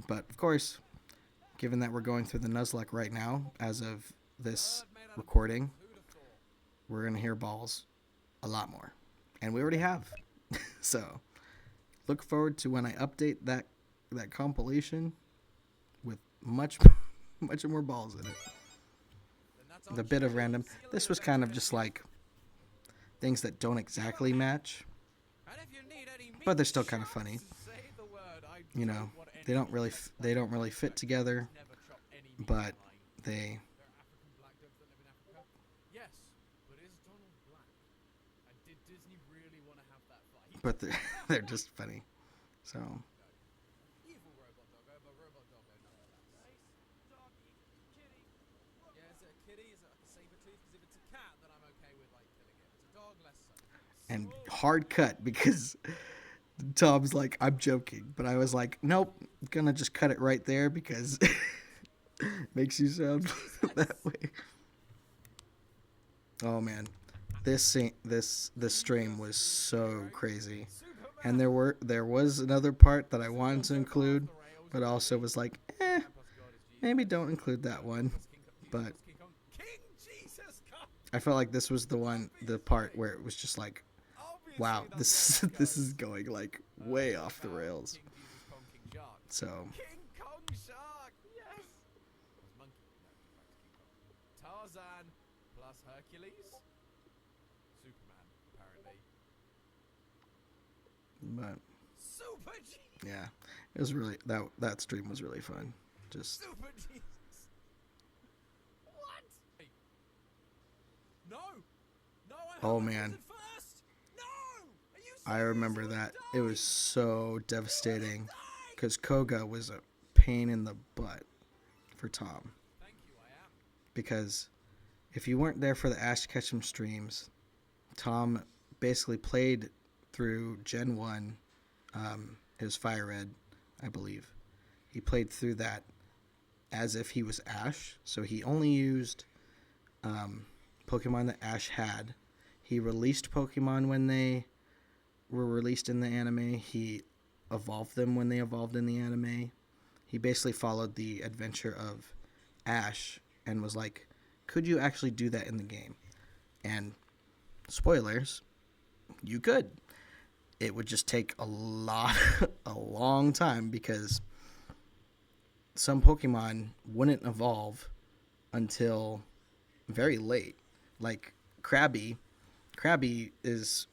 but of course, given that we're going through the Nuzlocke right now, as of this recording, we're gonna hear balls a lot more, and we already have. So, look forward to when I update that compilation with much more balls in it. The bit of random. This was kind of just like things that don't exactly match, but they're still kind of funny. You know, they don't really fit together, but they. Yes, but is Donald black? And did Disney really want to have that fight? But they're just funny. So cat, then I'm okay with like killing it. As a dog, less so. And hard cut because Tom's like, I'm joking, but I was like, nope, I'm gonna just cut it right there because makes you sound that way. Oh man, this stream was so crazy, and there was another part that I wanted to include, but also was like, maybe don't include that one. But I felt like this was the part where it was just like, wow, this is going like way off the rails. So King Kong Shark, yes. Monkey, no, Tarzan plus Hercules. Superman, apparently. but Super Jesus. yeah, it was really that stream was really fun. Just Super Jesus. What? Hey. No. No, I Oh, haven't man. voted first. No. Are you I serious? remember You that. wanna It was die? so You devastating wanna die? because Koga was a pain in the butt for Tom. Thank you, I am. Because if you weren't there for the Ash Ketchum streams, Tom basically played through Gen 1, it was Fire Red, I believe. He played through that as if he was Ash, so he only used Pokemon that Ash had. He released Pokemon when they were released in the anime. He evolved them when they evolved in the anime. He basically followed the adventure of Ash and was like, could you actually do that in the game? And spoilers, you could. It would just take a long time because some Pokemon wouldn't evolve until very late. Like Krabby is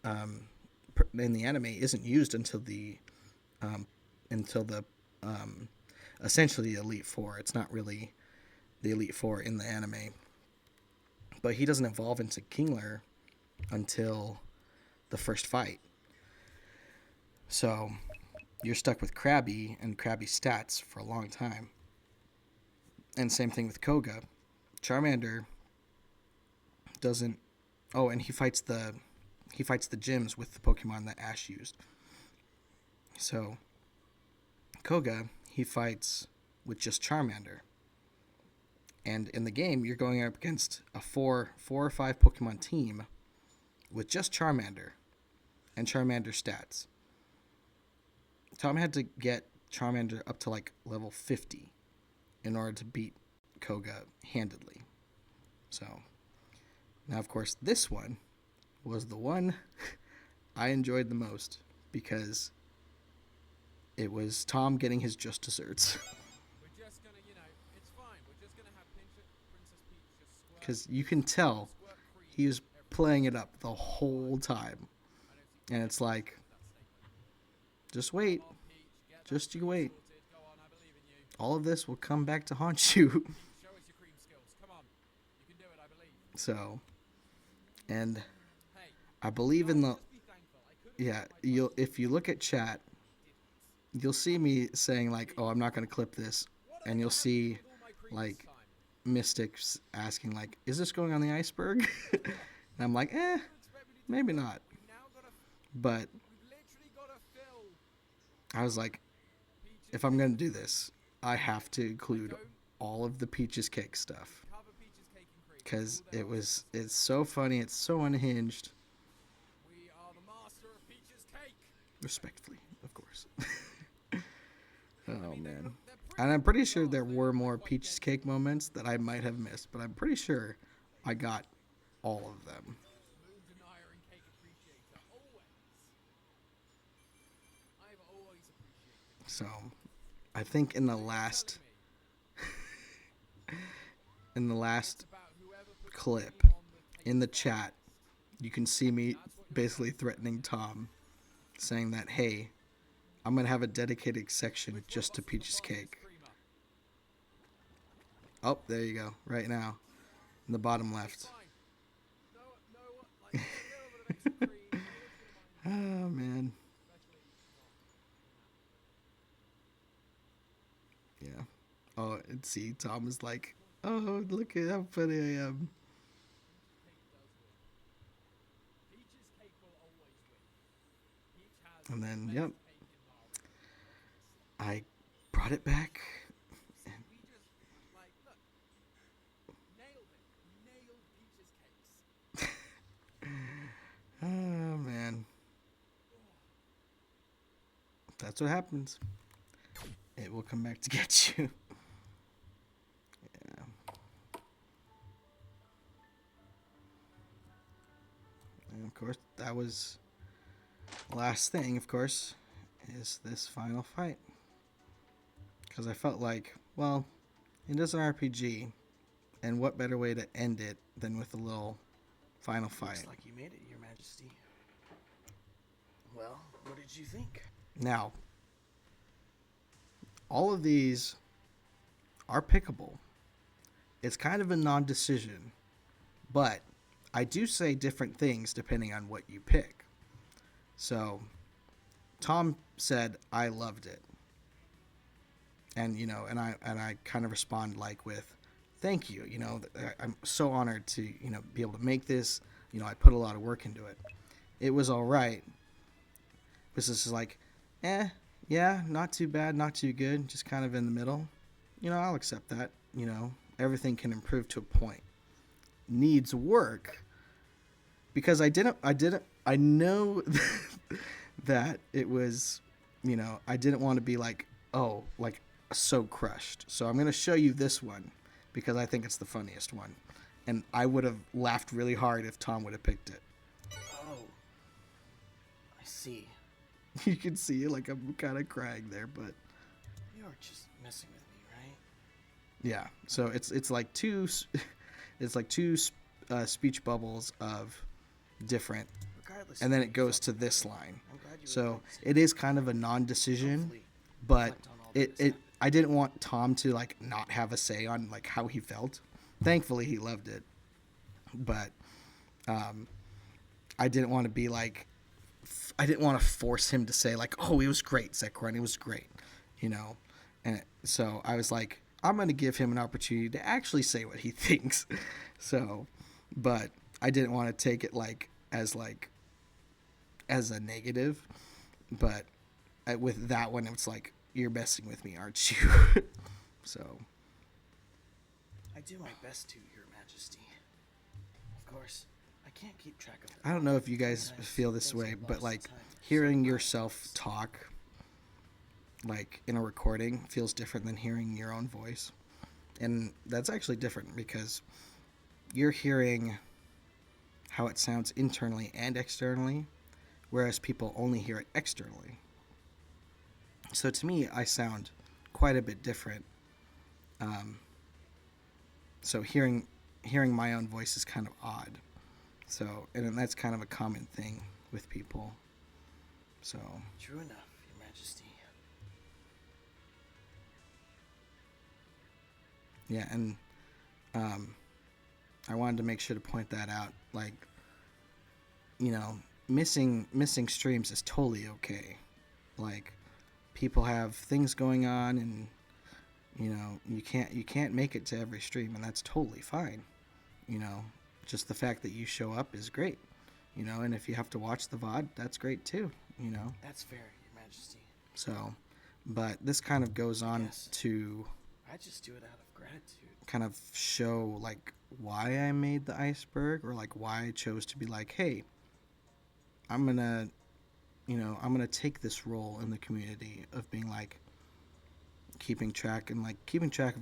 in the anime isn't used until the essentially the Elite Four. It's not really the Elite Four in the anime, but he doesn't evolve into Kingler until the first fight. So you're stuck with Krabby and Krabby's stats for a long time. And same thing with Koga. Charmander doesn't. Oh, and he fights the gyms with the Pokemon that Ash used. So Koga, he fights with just Charmander. And in the game, you're going up against a four or five Pokemon team with just Charmander and Charmander stats. Tom had to get Charmander up to like level 50 in order to beat Koga handedly. So now, of course, this one was the one I enjoyed the most because it was Tom getting his just desserts. We're just gonna, it's fine. We're just gonna have Princess Peach just squirt. Because you can tell Squirt cream he was everywhere. playing it up the whole time. I don't see And it's like, that statement. just wait. Come on, Peach, get that Just you cream wait. sorted. Go on, I believe in you. All of this will come back to haunt you. Show us your cream skills. Come on. You can do it, I believe. So, and Hey, I believe in the just be thankful. I couldn't yeah, get my if you look at chat, you'll see me saying like, "Oh, I'm not going to clip this." And you'll see like Mystics asking like, "Is this going on the iceberg?" And I'm like, maybe not. But I was like, if I'm going to do this, I have to include all of the Peaches Cake stuff. Because it's so funny, it's so unhinged. We are the master of Peach's cake. Respectfully, of course. Oh, man. And I'm pretty sure there were more Peaches Cake moments that I might have missed, but I'm pretty sure I got all of them. Smooth denier and cake appreciator. Always. I've always appreciated. So, I think in the last clip in the chat, you can see me basically threatening Tom, saying that, hey, I'm going to have a dedicated section just to Peaches Cake. Oh, there you go, right now, in the bottom left. Oh, man. Yeah. Oh, and see, Tom is like, Oh, look at how funny I am. Peach's cake will always win. Peach has And then, the yep, best cake in Marvel. I brought it back. See, we just, like, look. Nailed it. Nailed Peach's cakes. Oh, man. That's what happens. It will come back to get you. Yeah. And of course, that was the last thing, of course, is this final fight. Because I felt like, well, it is an RPG, and what better way to end it than with a little final fight? Looks like you made it, Your Majesty. Well, what did you think? Now, all of these are pickable. It's kind of a non-decision, but I do say different things depending on what you pick. So, Tom said, I loved it. And, you know, and I kind of respond like with, thank you. You know, I'm so honored to, you know, be able to make this. You know, I put a lot of work into it. It was all right. This is like, yeah, not too bad, not too good, just kind of in the middle. You know, I'll accept that. You know, everything can improve to a point. Needs work. Because I know that it was, you know, I didn't want to be like, oh, like so crushed. So I'm going to show you this one because I think it's the funniest one. And I would have laughed really hard if Tom would have picked it. Oh, I see. You can see like I'm kind of crying there, but You're just messing with me, right? yeah. So it's like two speech bubbles of different, Regardless. and of then how it you goes felt to about this it, line. I'm glad you So realized it is kind of a non-decision, Hopefully but reflect on all that has it happened. I didn't want Tom to like not have a say on like how he felt. Thankfully, he loved it, but I didn't want to be like I didn't want to force him to say like, oh, it was great, Zekron, it was great, you know. And so I was like, I'm going to give him an opportunity to actually say what he thinks. So, but I didn't want to take it like as a negative. But with that one, it's like, you're messing with me, aren't you? So, I do my best to, Your Majesty. Of course, I can't keep track of it. I don't know if you guys Sometimes feel this things way, get but lost in like time. hearing So, yourself talk like in a recording feels different than hearing your own voice. And that's actually different because you're hearing how it sounds internally and externally, whereas people only hear it externally. So to me, I sound quite a bit different. So hearing my own voice is kind of odd. So, and that's kind of a common thing with people. So, True enough, Your Majesty. yeah, and I wanted to make sure to point that out. Like, you know, missing streams is totally okay. Like, people have things going on, and you know, you can't make it to every stream, and that's totally fine. You know, just the fact that you show up is great. You know, and if you have to watch the VOD, that's great too. You know, That's fair, Your Majesty. so, but this kind of goes on Yes. to I just do it out of gratitude. kind of show like why I made the iceberg, or like why I chose to be like, hey, I'm gonna take this role in the community of being like keeping track of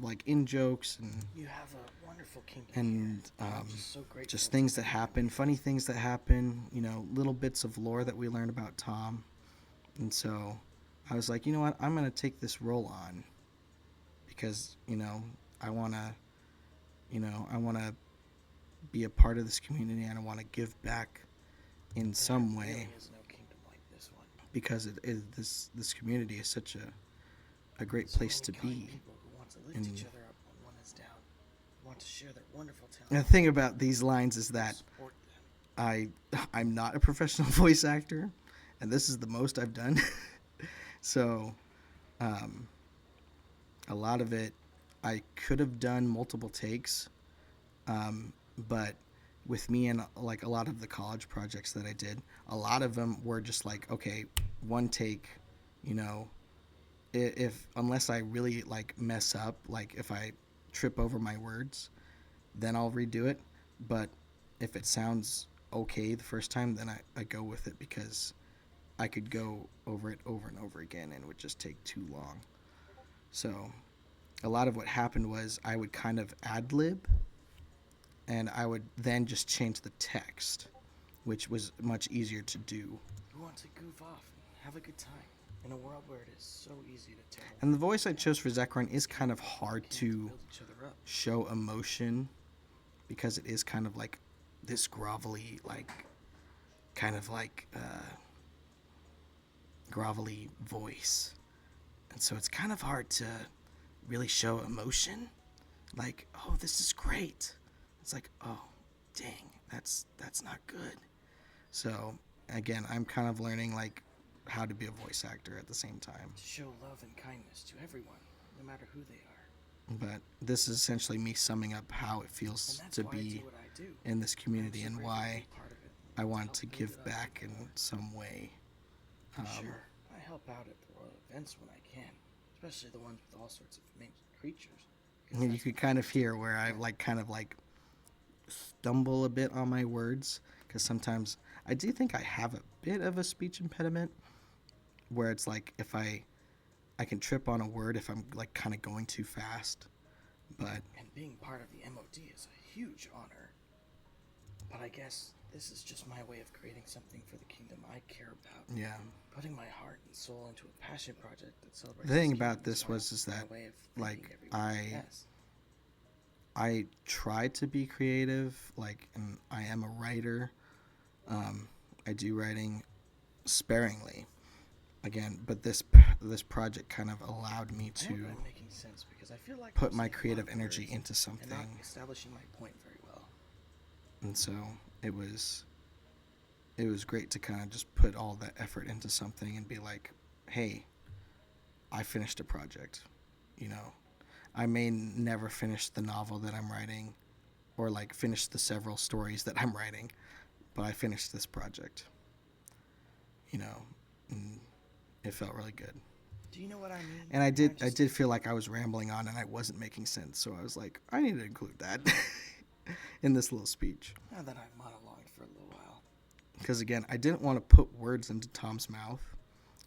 like in jokes and You have a wonderful kingdom and here. I'm just so grateful. just things that happen, funny things that happen, you know, little bits of lore that we learn about Tom. And so I was like, you know what, I'm gonna take this role on because, you know, I wanna be a part of this community, and I wanna give back in some There way, really is no kingdom like this one. because this community is such a great So place to many kind be. people who want to lift And- each other up when one is down, who want to share their wonderful talent. And the thing about these lines is that support them. I'm not a professional voice actor, and this is the most I've done. So, a lot of it I could have done multiple takes, but with me and like a lot of the college projects that I did, a lot of them were just like, okay, one take, you know, if unless I really like mess up, like if I trip over my words, then I'll redo it. But if it sounds okay the first time, then I go with it, because I could go over it over and over again and it would just take too long. So a lot of what happened was I would kind of ad lib, and I would then just change the text, which was much easier to do. We want to goof off and have a good time in a world where it is so easy to tell. And the voice I chose for Zekron is kind of hard to build each other up. show emotion, because it is kind of like this grovelly, like kind of like grovelly voice, and so it's kind of hard to really show emotion, like, oh, this is great. It's like, oh, dang, that's not good. So again, I'm kind of learning like how to be a voice actor at the same time. To show love and kindness to everyone, no matter who they are. But this is essentially me summing up how it feels to be in this community and why I want to give back in some way. Sure, I help out at the royal events when I can, especially the ones with all sorts of amazing creatures. You could kind of hear where I like kind of like stumble a bit on my words, because sometimes I do think I have a bit of a speech impediment, where it's like if I can trip on a word if I'm like kind of going too fast. But and being part of the MOD is a huge honor. But I guess this is just my way of creating something for the kingdom I care about. yeah, Putting my heart and soul into a passion project that celebrates. the thing about this was is that way of like everyone. Yes. I try to be creative, like, and I am a writer. I do writing sparingly, again, but this project kind of allowed me I hope to I'm making sense, because I feel like put I'm my saying a lot creative of energy words into and something, not establishing my point very well. and so it was great to kind of just put all that effort into something and be like, hey, I finished a project. You know, I may never finish the novel that I'm writing, or like finish the several stories that I'm writing, but I finished this project. You know, and it felt really good. Do you know what I mean? And I did feel like I was rambling on and I wasn't making sense, so I was like, I need to include that in this little speech. Now that I've monologued for a little while. Because again, I didn't want to put words into Tom's mouth,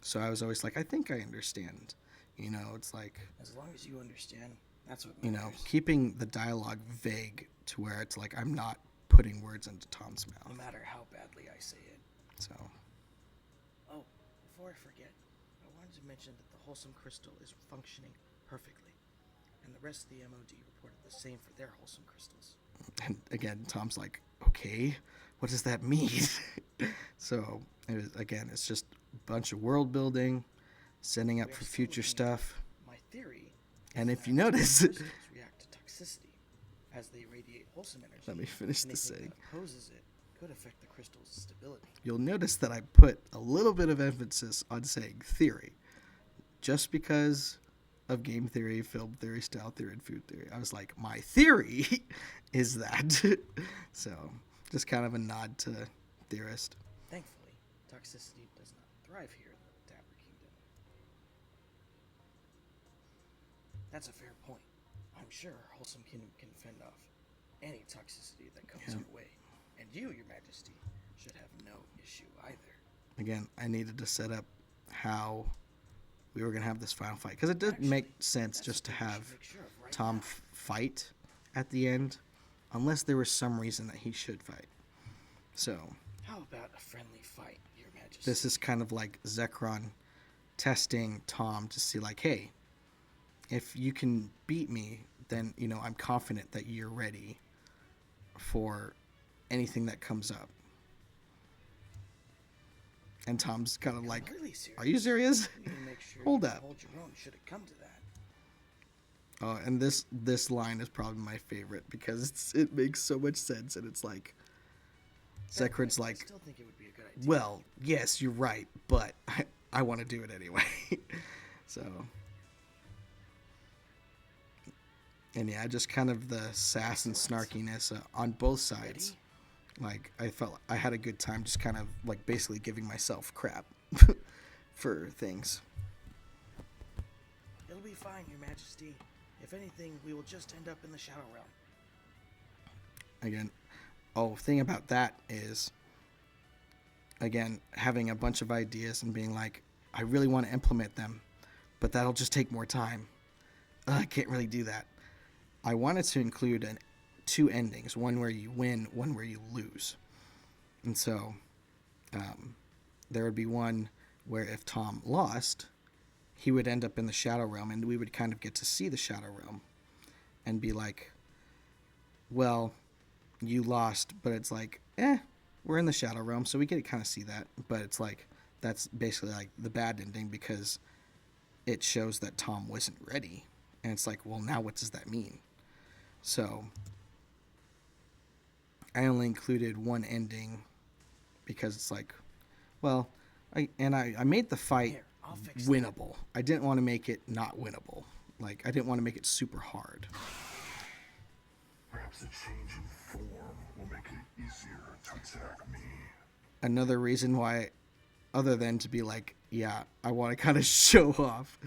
so I was always like, I think I understand. You know, it's like, As long as you understand, that's what you matters. know, keeping the dialogue vague to where it's like I'm not putting words into Tom's No mouth. matter how badly I say it. So, Oh, before I forget, I wanted to mention that the wholesome crystal is functioning perfectly, and the rest of the MOD reported the same for their wholesome crystals. and again, Tom's like, okay, what does that mean? So, it's just a bunch of world building, setting up We are for still future looking stuff. My theory And is if you that notice, crystals react to toxicity as they radiate wholesome energy. let me finish the Anything saying. that opposes it could affect the crystal's stability. You'll notice that I put a little bit of emphasis on saying theory, just because of game theory, film theory, style theory, and food theory. I was like, my theory is that. So, just kind of a nod to theorist. Thankfully, toxicity does not thrive here in the Dapper Kingdom. That's a fair point. I'm sure Wholesome Kingdom can fend off any toxicity that comes Yeah. your way. And you, Your Majesty, should have no issue either. Again, I needed to set up how we were going to have this final fight, because it didn't Actually, make sense that's just to something we should have make sure of right Tom now. fight at the end, unless there was some reason that he should fight. So, How about a friendly fight, Your Majesty? this is kind of like Zekron testing Tom to see, like, hey, if you can beat me, then, you know, I'm confident that you're ready for anything that comes up. And Tom's kind of like, Completely serious. are you serious? You need to make sure Hold you up. hold your own should it come to that. Oh, and this line is probably my favorite, because it makes so much sense, and it's like, Zekron's I like, still think it would be a good idea. well, yes, you're right, but I want to do it anyway. So, And yeah, just kind of the sass and snarkiness on both sides. Like, I felt I had a good time just kind of, like, basically giving myself crap for things. It'll be fine, Your Majesty. If anything, we will just end up in the Shadow Realm. Again, thing about that is, again, having a bunch of ideas and being like, I really want to implement them, but that'll just take more time. I can't really do that. I wanted to include two endings, one where you win, one where you lose. And so there would be one where if Tom lost, he would end up in the Shadow Realm, and we would kind of get to see the Shadow Realm and be like, well, you lost, but it's like, we're in the Shadow Realm, so we get to kind of see that. But it's like, that's basically like the bad ending because it shows that Tom wasn't ready. And it's like, well, now what does that mean? So I only included one ending because it's like, well, I made the fight Here, I'll fix it. winnable. I didn't want to make it not winnable. Like, I didn't want to make it super hard. Perhaps a change in form will make it easier to attack me. Another reason why, other than to be like, yeah, I want to kind of show off,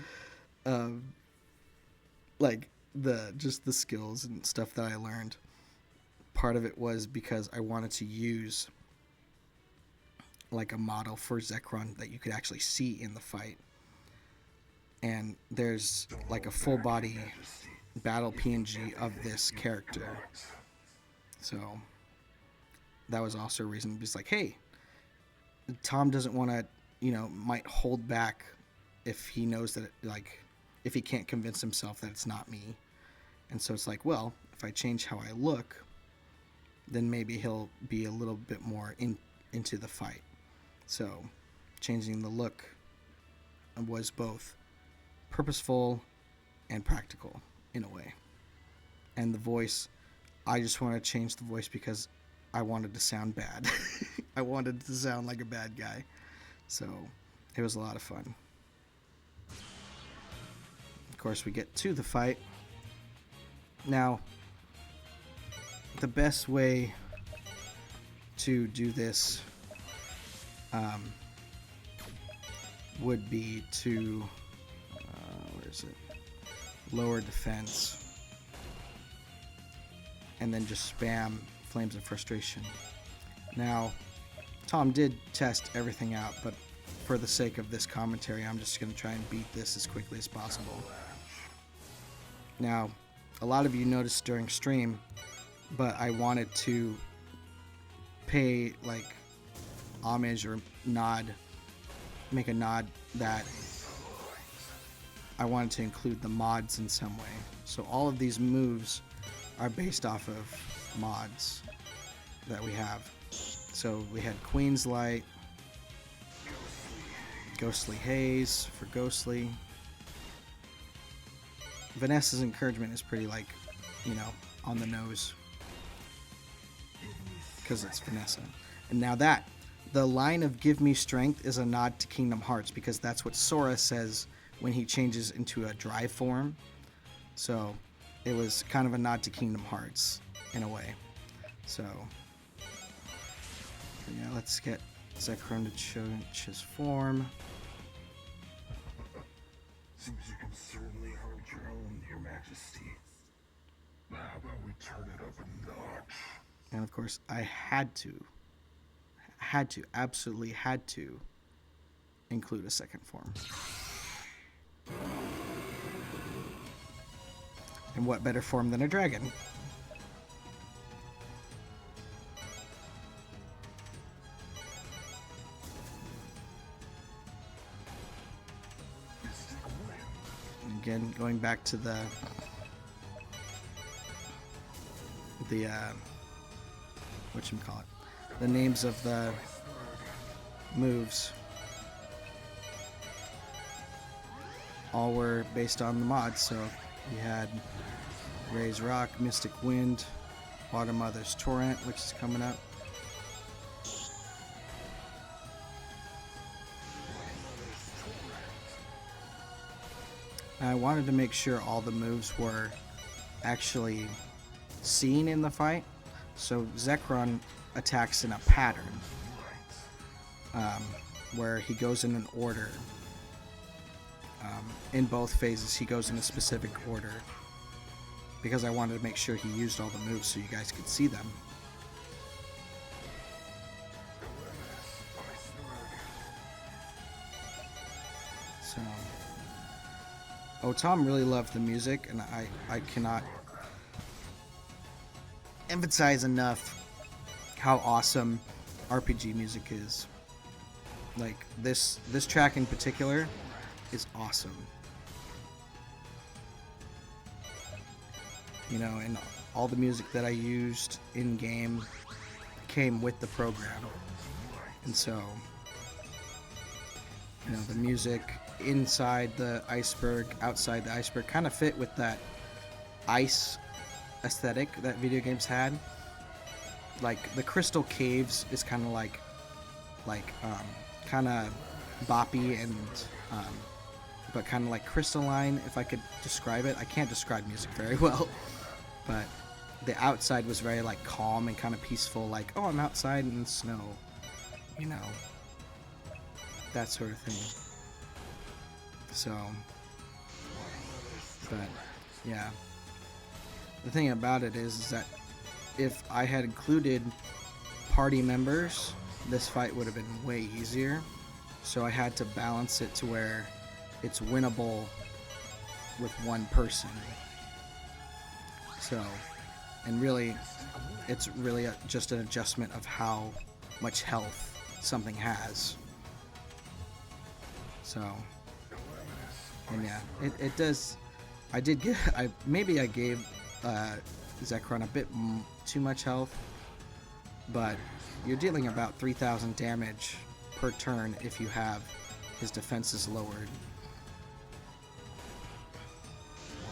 like the skills and stuff that I learned. Part of it was because I wanted to use like a model for Zekrom that you could actually see in the fight. And there's like a full body battle PNG of this character. So that was also a reason. It's like, hey, Tom doesn't want to, might hold back if he knows that, if he can't convince himself that it's not me. And so it's like, well, if I change how I look, then maybe he'll be a little bit more into the fight. So changing the look was both purposeful and practical in a way. And the voice, I just want to change the voice because I wanted to sound bad. I wanted to sound like a bad guy. So it was a lot of fun. Of course, we get to the fight. Now, the best way to do this would be to where is it? Lower defense, and then just spam Flames of Frustration. Now, Tom did test everything out, but for the sake of this commentary, I'm just going to try and beat this as quickly as possible. Now, a lot of you noticed during stream, but I wanted to pay like homage or make a nod that I wanted to include the mods in some way. So all of these moves are based off of mods that we have. So we had Queen's Light, Ghostly Haze for Ghostly. Vanessa's Encouragement is pretty on the nose because it's Vanessa. And now the line of Give Me Strength is a nod to Kingdom Hearts because that's what Sora says when he changes into a dry form. So it was kind of a nod to Kingdom Hearts in a way. So yeah, let's get Zekrom to change his form. Seems you can certainly hold your own, Your Majesty. How about we turn it up a notch? And of course, I absolutely had to include a second form. And what better form than a dragon? Again, going back to the whatchamacallit, the names of the moves all were based on the mods. So you had Raise Rock, Mystic Wind, Water Mother's Torrent, which is coming up. I wanted to make sure all the moves were actually seen in the fight. So Zekrom attacks in a pattern, where he goes in an order. In both phases, he goes in a specific order, because I wanted to make sure he used all the moves so you guys could see them. So, Tom really loved the music, and I cannot emphasize enough how awesome RPG music is. Like, this track in particular is awesome. You know, and all the music that I used in game came with the program. And so, you know, the music inside the iceberg, outside the iceberg kind of fit with that ice aesthetic that video games had. Like, the crystal caves is kind of like kind of boppy and but kind of like crystalline, if I could describe it. I can't describe music very well, but the outside was very like calm and kind of peaceful, like, oh, I'm outside in the snow, you know, that sort of thing. So, but yeah, the thing about it is that if I had included party members, this fight would have been way easier. So I had to balance it to where it's winnable with one person. So, and really, it's really just an adjustment of how much health something has. So, and yeah, it does. I did get. Maybe I gave Zekrom a bit too much health, but you're dealing about 3,000 damage per turn if you have his defenses lowered,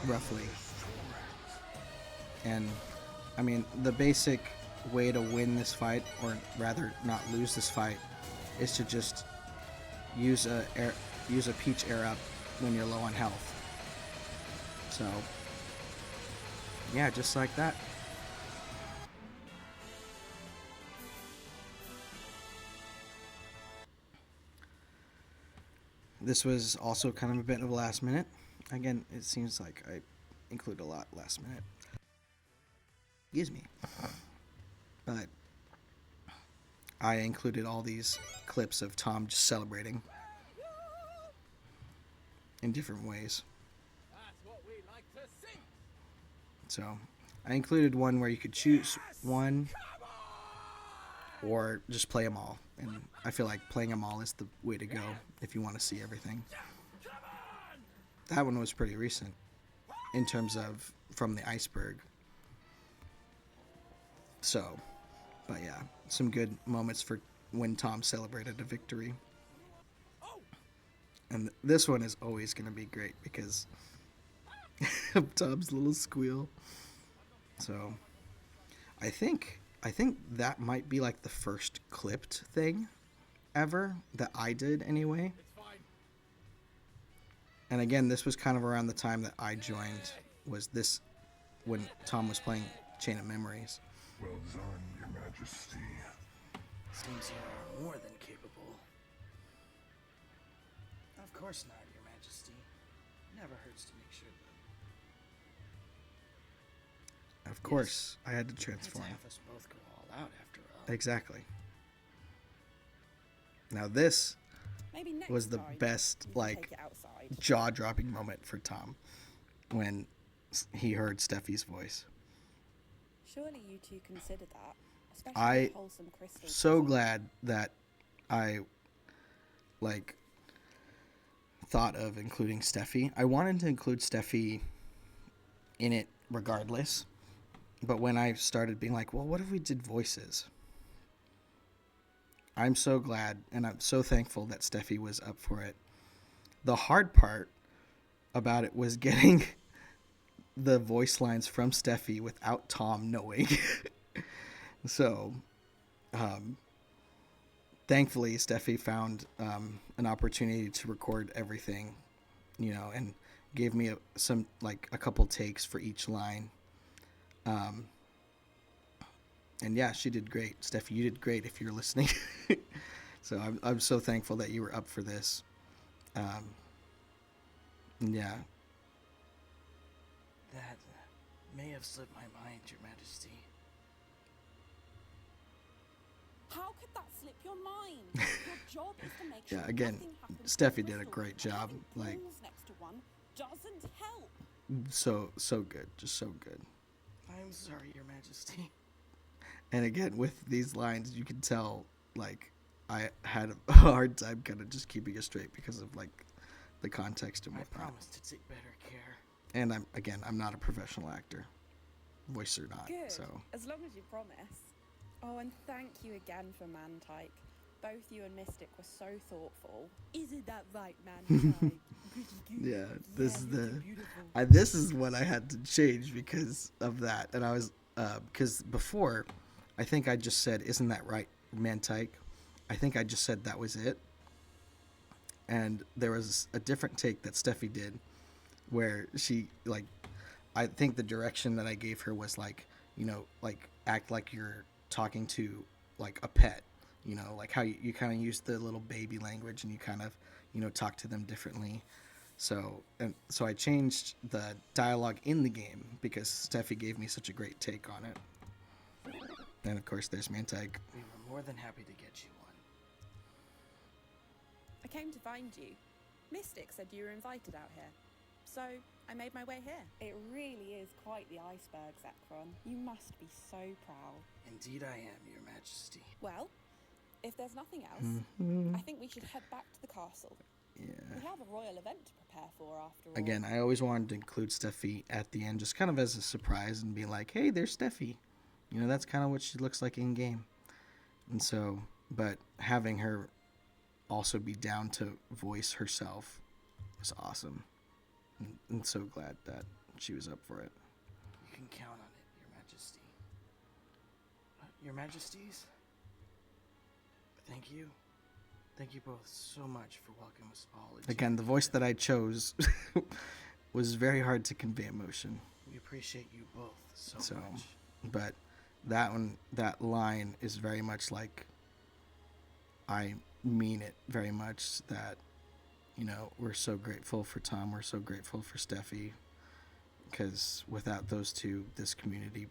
roughly. And I mean, the basic way to win this fight, or rather not lose this fight, is to just use a peach air up when you're low on health. So yeah, just like that. This was also kind of a bit of a last minute. Again, it seems like I include a lot last minute. Excuse me. But I included all these clips of Tom just celebrating in different ways. That's what we like to see. So I included one where you could choose one or just play them all. And I feel like playing them all is the way to go if you want to see everything. That one was pretty recent in terms of from the iceberg. So, but yeah, some good moments for when Tom celebrated a victory. And this one is always going to be great because of Tom's little squeal. So, I think that might be like the first clipped thing ever that I did anyway. And again, this was kind of around the time that I joined, was this when Tom was playing Chain of Memories. Well done, Your Majesty. Seems you're more than capable. Of course not, Your Majesty. Never hurts to make sure that. Of course, I had to transform. Let's have us both go all out after all. Exactly. Now this Maybe next was the time best, you can like, take it outside. jaw-dropping moment for Tom when he heard Steffi's voice. Surely you two consider that, especially I with wholesome crystals. so glad that I thought of including Steffi. I wanted to include Steffi in it regardless, but when I started being like, well, what if we did voices? I'm so glad and I'm so thankful that Steffi was up for it. The hard part about it was getting the voice lines from Steffi without Tom knowing. So, thankfully, Steffi found an opportunity to record everything, you know, and gave me a couple takes for each line, Um, and yeah, she did great. Steffi, you did great if you're listening. So I'm so thankful that you were up for this. Yeah. That may have slipped my mind, Your Majesty. How could that slip your mind? Your job is to make sure Yeah, again, nothing happens Steffi to the did a crystal, great and job. having Like, balls next to one doesn't help. so good. Just so good. I'm sorry, Your Majesty. And again, with these lines, you can tell, like, I had a hard time kind of just keeping it straight because of, like, the context and I whatnot. promise to take better care. And I'm not a professional actor, voice or not. Good, So as long as you promise. Oh, and thank you again for Mantike. Both you and Mystic were so thoughtful. Isn't that right, Mantike? yeah, this is the beautiful. this is what I had to change because of that. And I was because before, I think I just said, "Isn't that right, Mantike?" I think I just said that was it. And there was a different take that Steffi did, where she like, I think the direction that I gave her was like, like act like you're talking to like a pet, like how you kind of use the little baby language and you kind of, talk to them differently. So I changed the dialogue in the game because Steffi gave me such a great take on it. And of course, there's Mantike. We were more than happy to get you one. I came to find you. Mystic said you were invited out here. So I made my way here. It really is quite the iceberg, Zekron. You must be so proud. Indeed I am, Your Majesty. Well, if there's nothing else, I think we should head back to the castle. Yeah. We have a royal event to prepare for after all. Again, I always wanted to include Steffi at the end, just kind of as a surprise and be like, hey, there's Steffi. That's kind of what she looks like in game. And so, but having her also be down to voice herself was awesome. And so glad that she was up for it. You can count on it, Your Majesty. Your Majesties, thank you. Thank you both so much for welcoming us all. Again, the voice that I chose was very hard to convey emotion. We appreciate you both so much. But that line is very much like, I mean it very much that, we're so grateful for Tom. We're so grateful for Steffi. Because without those two, this community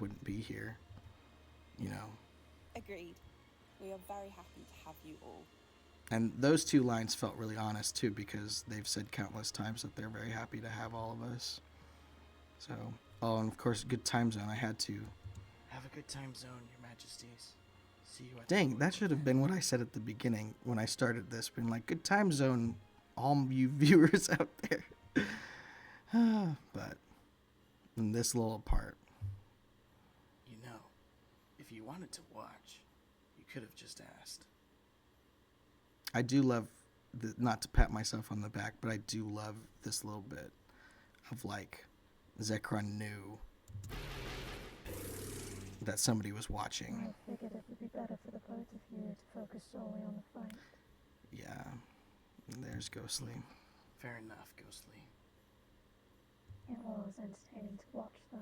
wouldn't be here. Agreed. We are very happy to have you all. And those two lines felt really honest, too, because they've said countless times that they're very happy to have all of us. So, and of course, good time zone. I had to. Have a good time zone, Your Majesties. See you at Dang, that should have been what I said at the beginning when I started this. Been like, good time zone, all you viewers out there. But in this little part. If you wanted to watch, you could have just asked. I do love, not to pat myself on the back, but I do love this little bit of like, Zekron knew that somebody was watching. I figured it would be better for the both of you to focus solely on the fight. Yeah, and there's Ghostly. Fair enough, Ghostly. It was entertaining to watch, though.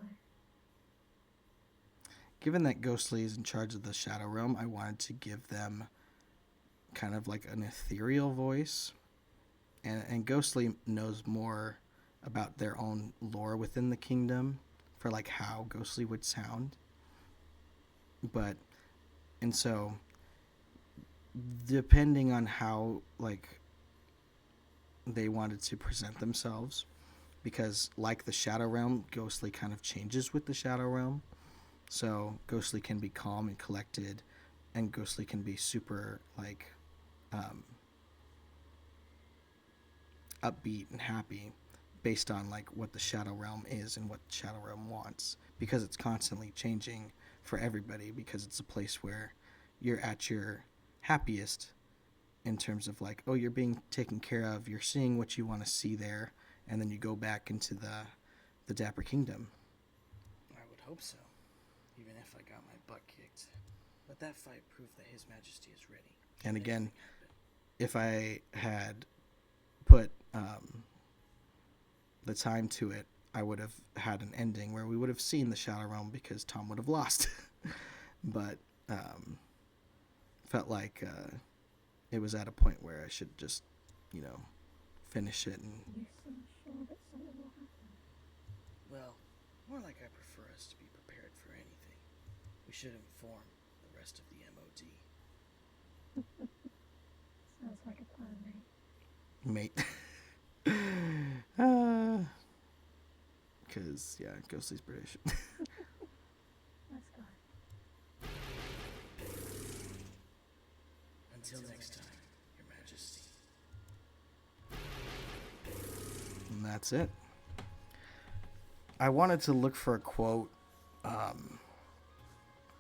Given that Ghostly is in charge of the Shadow Realm, I wanted to give them kind of like an ethereal voice. And Ghostly knows more about their own lore within the kingdom for like how Ghostly would sound. And so, depending on how like they wanted to present themselves, because like the Shadow Realm, Ghostly kind of changes with the Shadow Realm. So Ghostly can be calm and collected, and Ghostly can be super like upbeat and happy based on like what the Shadow Realm is and what the Shadow Realm wants, because it's constantly changing for everybody, because it's a place where you're at your happiest in terms of like, oh, you're being taken care of, you're seeing what you want to see there, and then you go back into the Dapper Kingdom. I would hope so. Even if I got my butt kicked. But that fight proved that His Majesty is ready. And again, if I had put the time to it, I would have had an ending where we would have seen the Shadow Realm because Tom would have lost. But felt like it was at a point where I should just, finish it. And You seem sure that something will happen. Well, more like I prefer us to be prepared for anything. We should inform the rest of the MOD. Sounds like a plan, mate. mate. Because, yeah, Ghostly's British. Let's go. Until next time, Your Majesty. And that's it. I wanted to look for a quote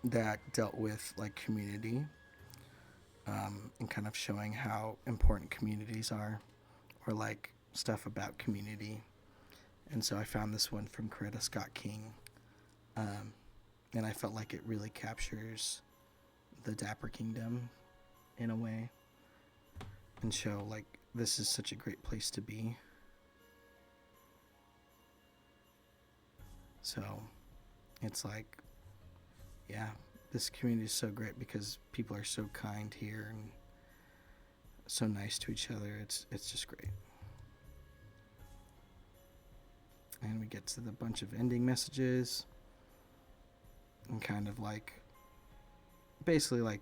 that dealt with like community and kind of showing how important communities are, or like stuff about community. And so I found this one from Coretta Scott King, and I felt like it really captures the Dapper Kingdom in a way, and show like this is such a great place to be. So it's like, yeah, this community is so great because people are so kind here and so nice to each other. It's just great. And we get to the bunch of ending messages and kind of like basically like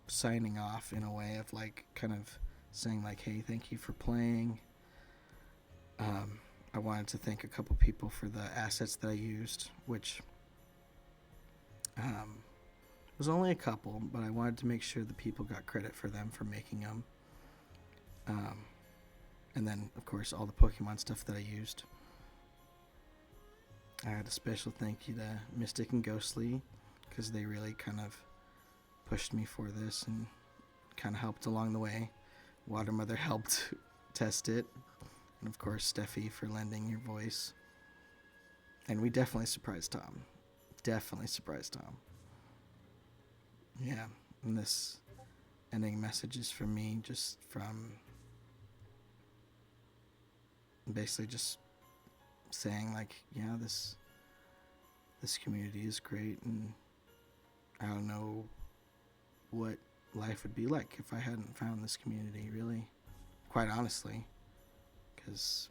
signing off in a way of like kind of saying like, hey, thank you for playing. I wanted to thank a couple people for the assets that I used, which was only a couple, but I wanted to make sure the people got credit for them for making them. And then, of course, all the Pokemon stuff that I used. I had a special thank you to Mystic and Ghostly, because they really kind of pushed me for this and kind of helped along the way. Water Mother helped test it. And of course, Steffi for lending your voice. And we definitely surprised Tom. Yeah, and this ending message is from me, just from basically just saying like, yeah, this community is great, and I don't know what life would be like if I hadn't found this community, really, quite honestly, because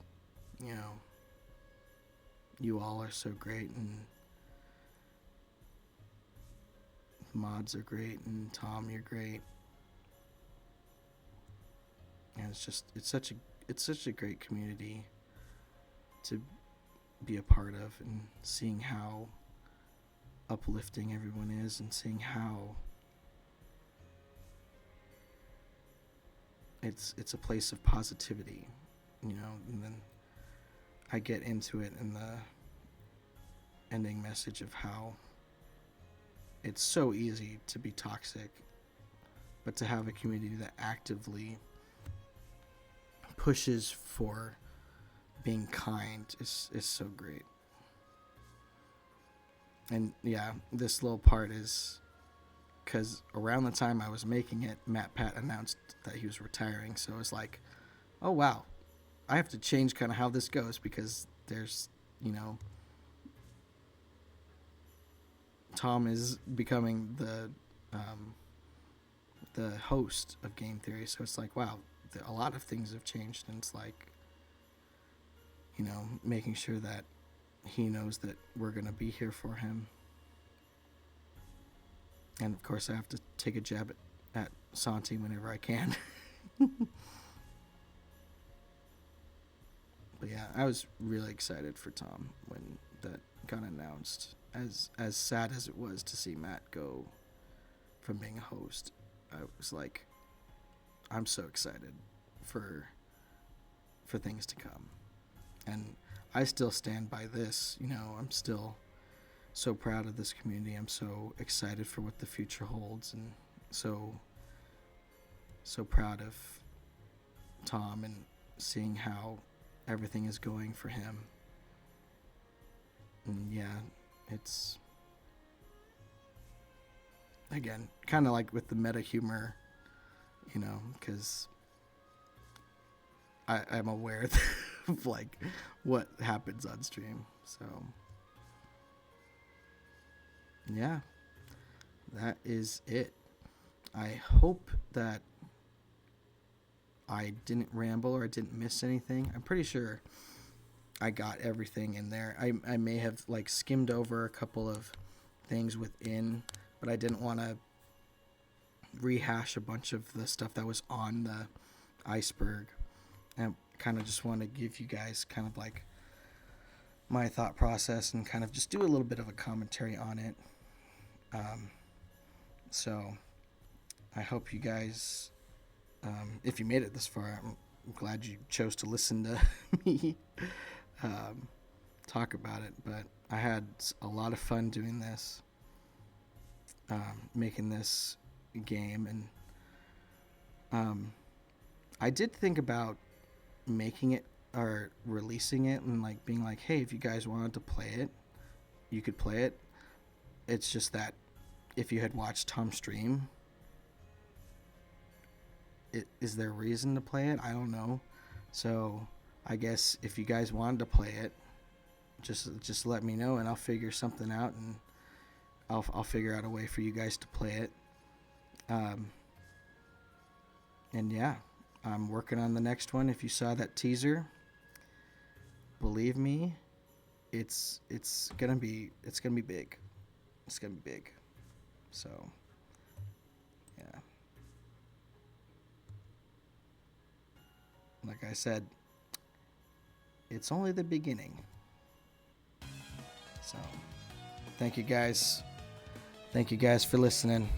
you all are so great, and mods are great, and Tom, you're great, and it's such a great community to be a part of, and seeing how uplifting everyone is, and seeing how it's a place of positivity, and then I get into it in the ending message of how it's so easy to be toxic, but to have a community that actively pushes for being kind is so great. And yeah, this little part is because around the time I was making it, Matt Pat announced that he was retiring, so it was like, oh wow, I have to change kind of how this goes, because there's, Tom is becoming the host of Game Theory, so it's like, wow, a lot of things have changed, and it's like, making sure that he knows that we're going to be here for him. And of course I have to take a jab at Santi whenever I can. But yeah, I was really excited for Tom when that got announced. As sad as it was to see Matt go from being a host, I was like, I'm so excited for things to come. And I still stand by this, I'm still so proud of this community. I'm so excited for what the future holds, and so proud of Tom and seeing how everything is going for him. And yeah, it's again kind of like with the meta humor, because I'm aware of like what happens on stream. So yeah, that is it. I hope that I didn't ramble or I didn't miss anything. I'm pretty sure I got everything in there. I may have like skimmed over a couple of things within, but I didn't want to rehash a bunch of the stuff that was on the iceberg. And kind of just want to give you guys kind of like my thought process and kind of just do a little bit of a commentary on it. So I hope you guys, if you made it this far, I'm glad you chose to listen to me talk about it. But I had a lot of fun doing this, making this game, and I did think about making it or releasing it and like being like, hey, if you guys wanted to play it, you could play it. It's just that if you had watched Tom's stream, is there a reason to play it? I don't know. So I guess if you guys wanted to play it, just let me know and I'll figure something out, and I'll figure out a way for you guys to play it. And yeah, I'm working on the next one. If you saw that teaser, believe me, it's gonna be big. It's gonna be big. So yeah. Like I said, it's only the beginning. So thank you guys. Thank you guys for listening.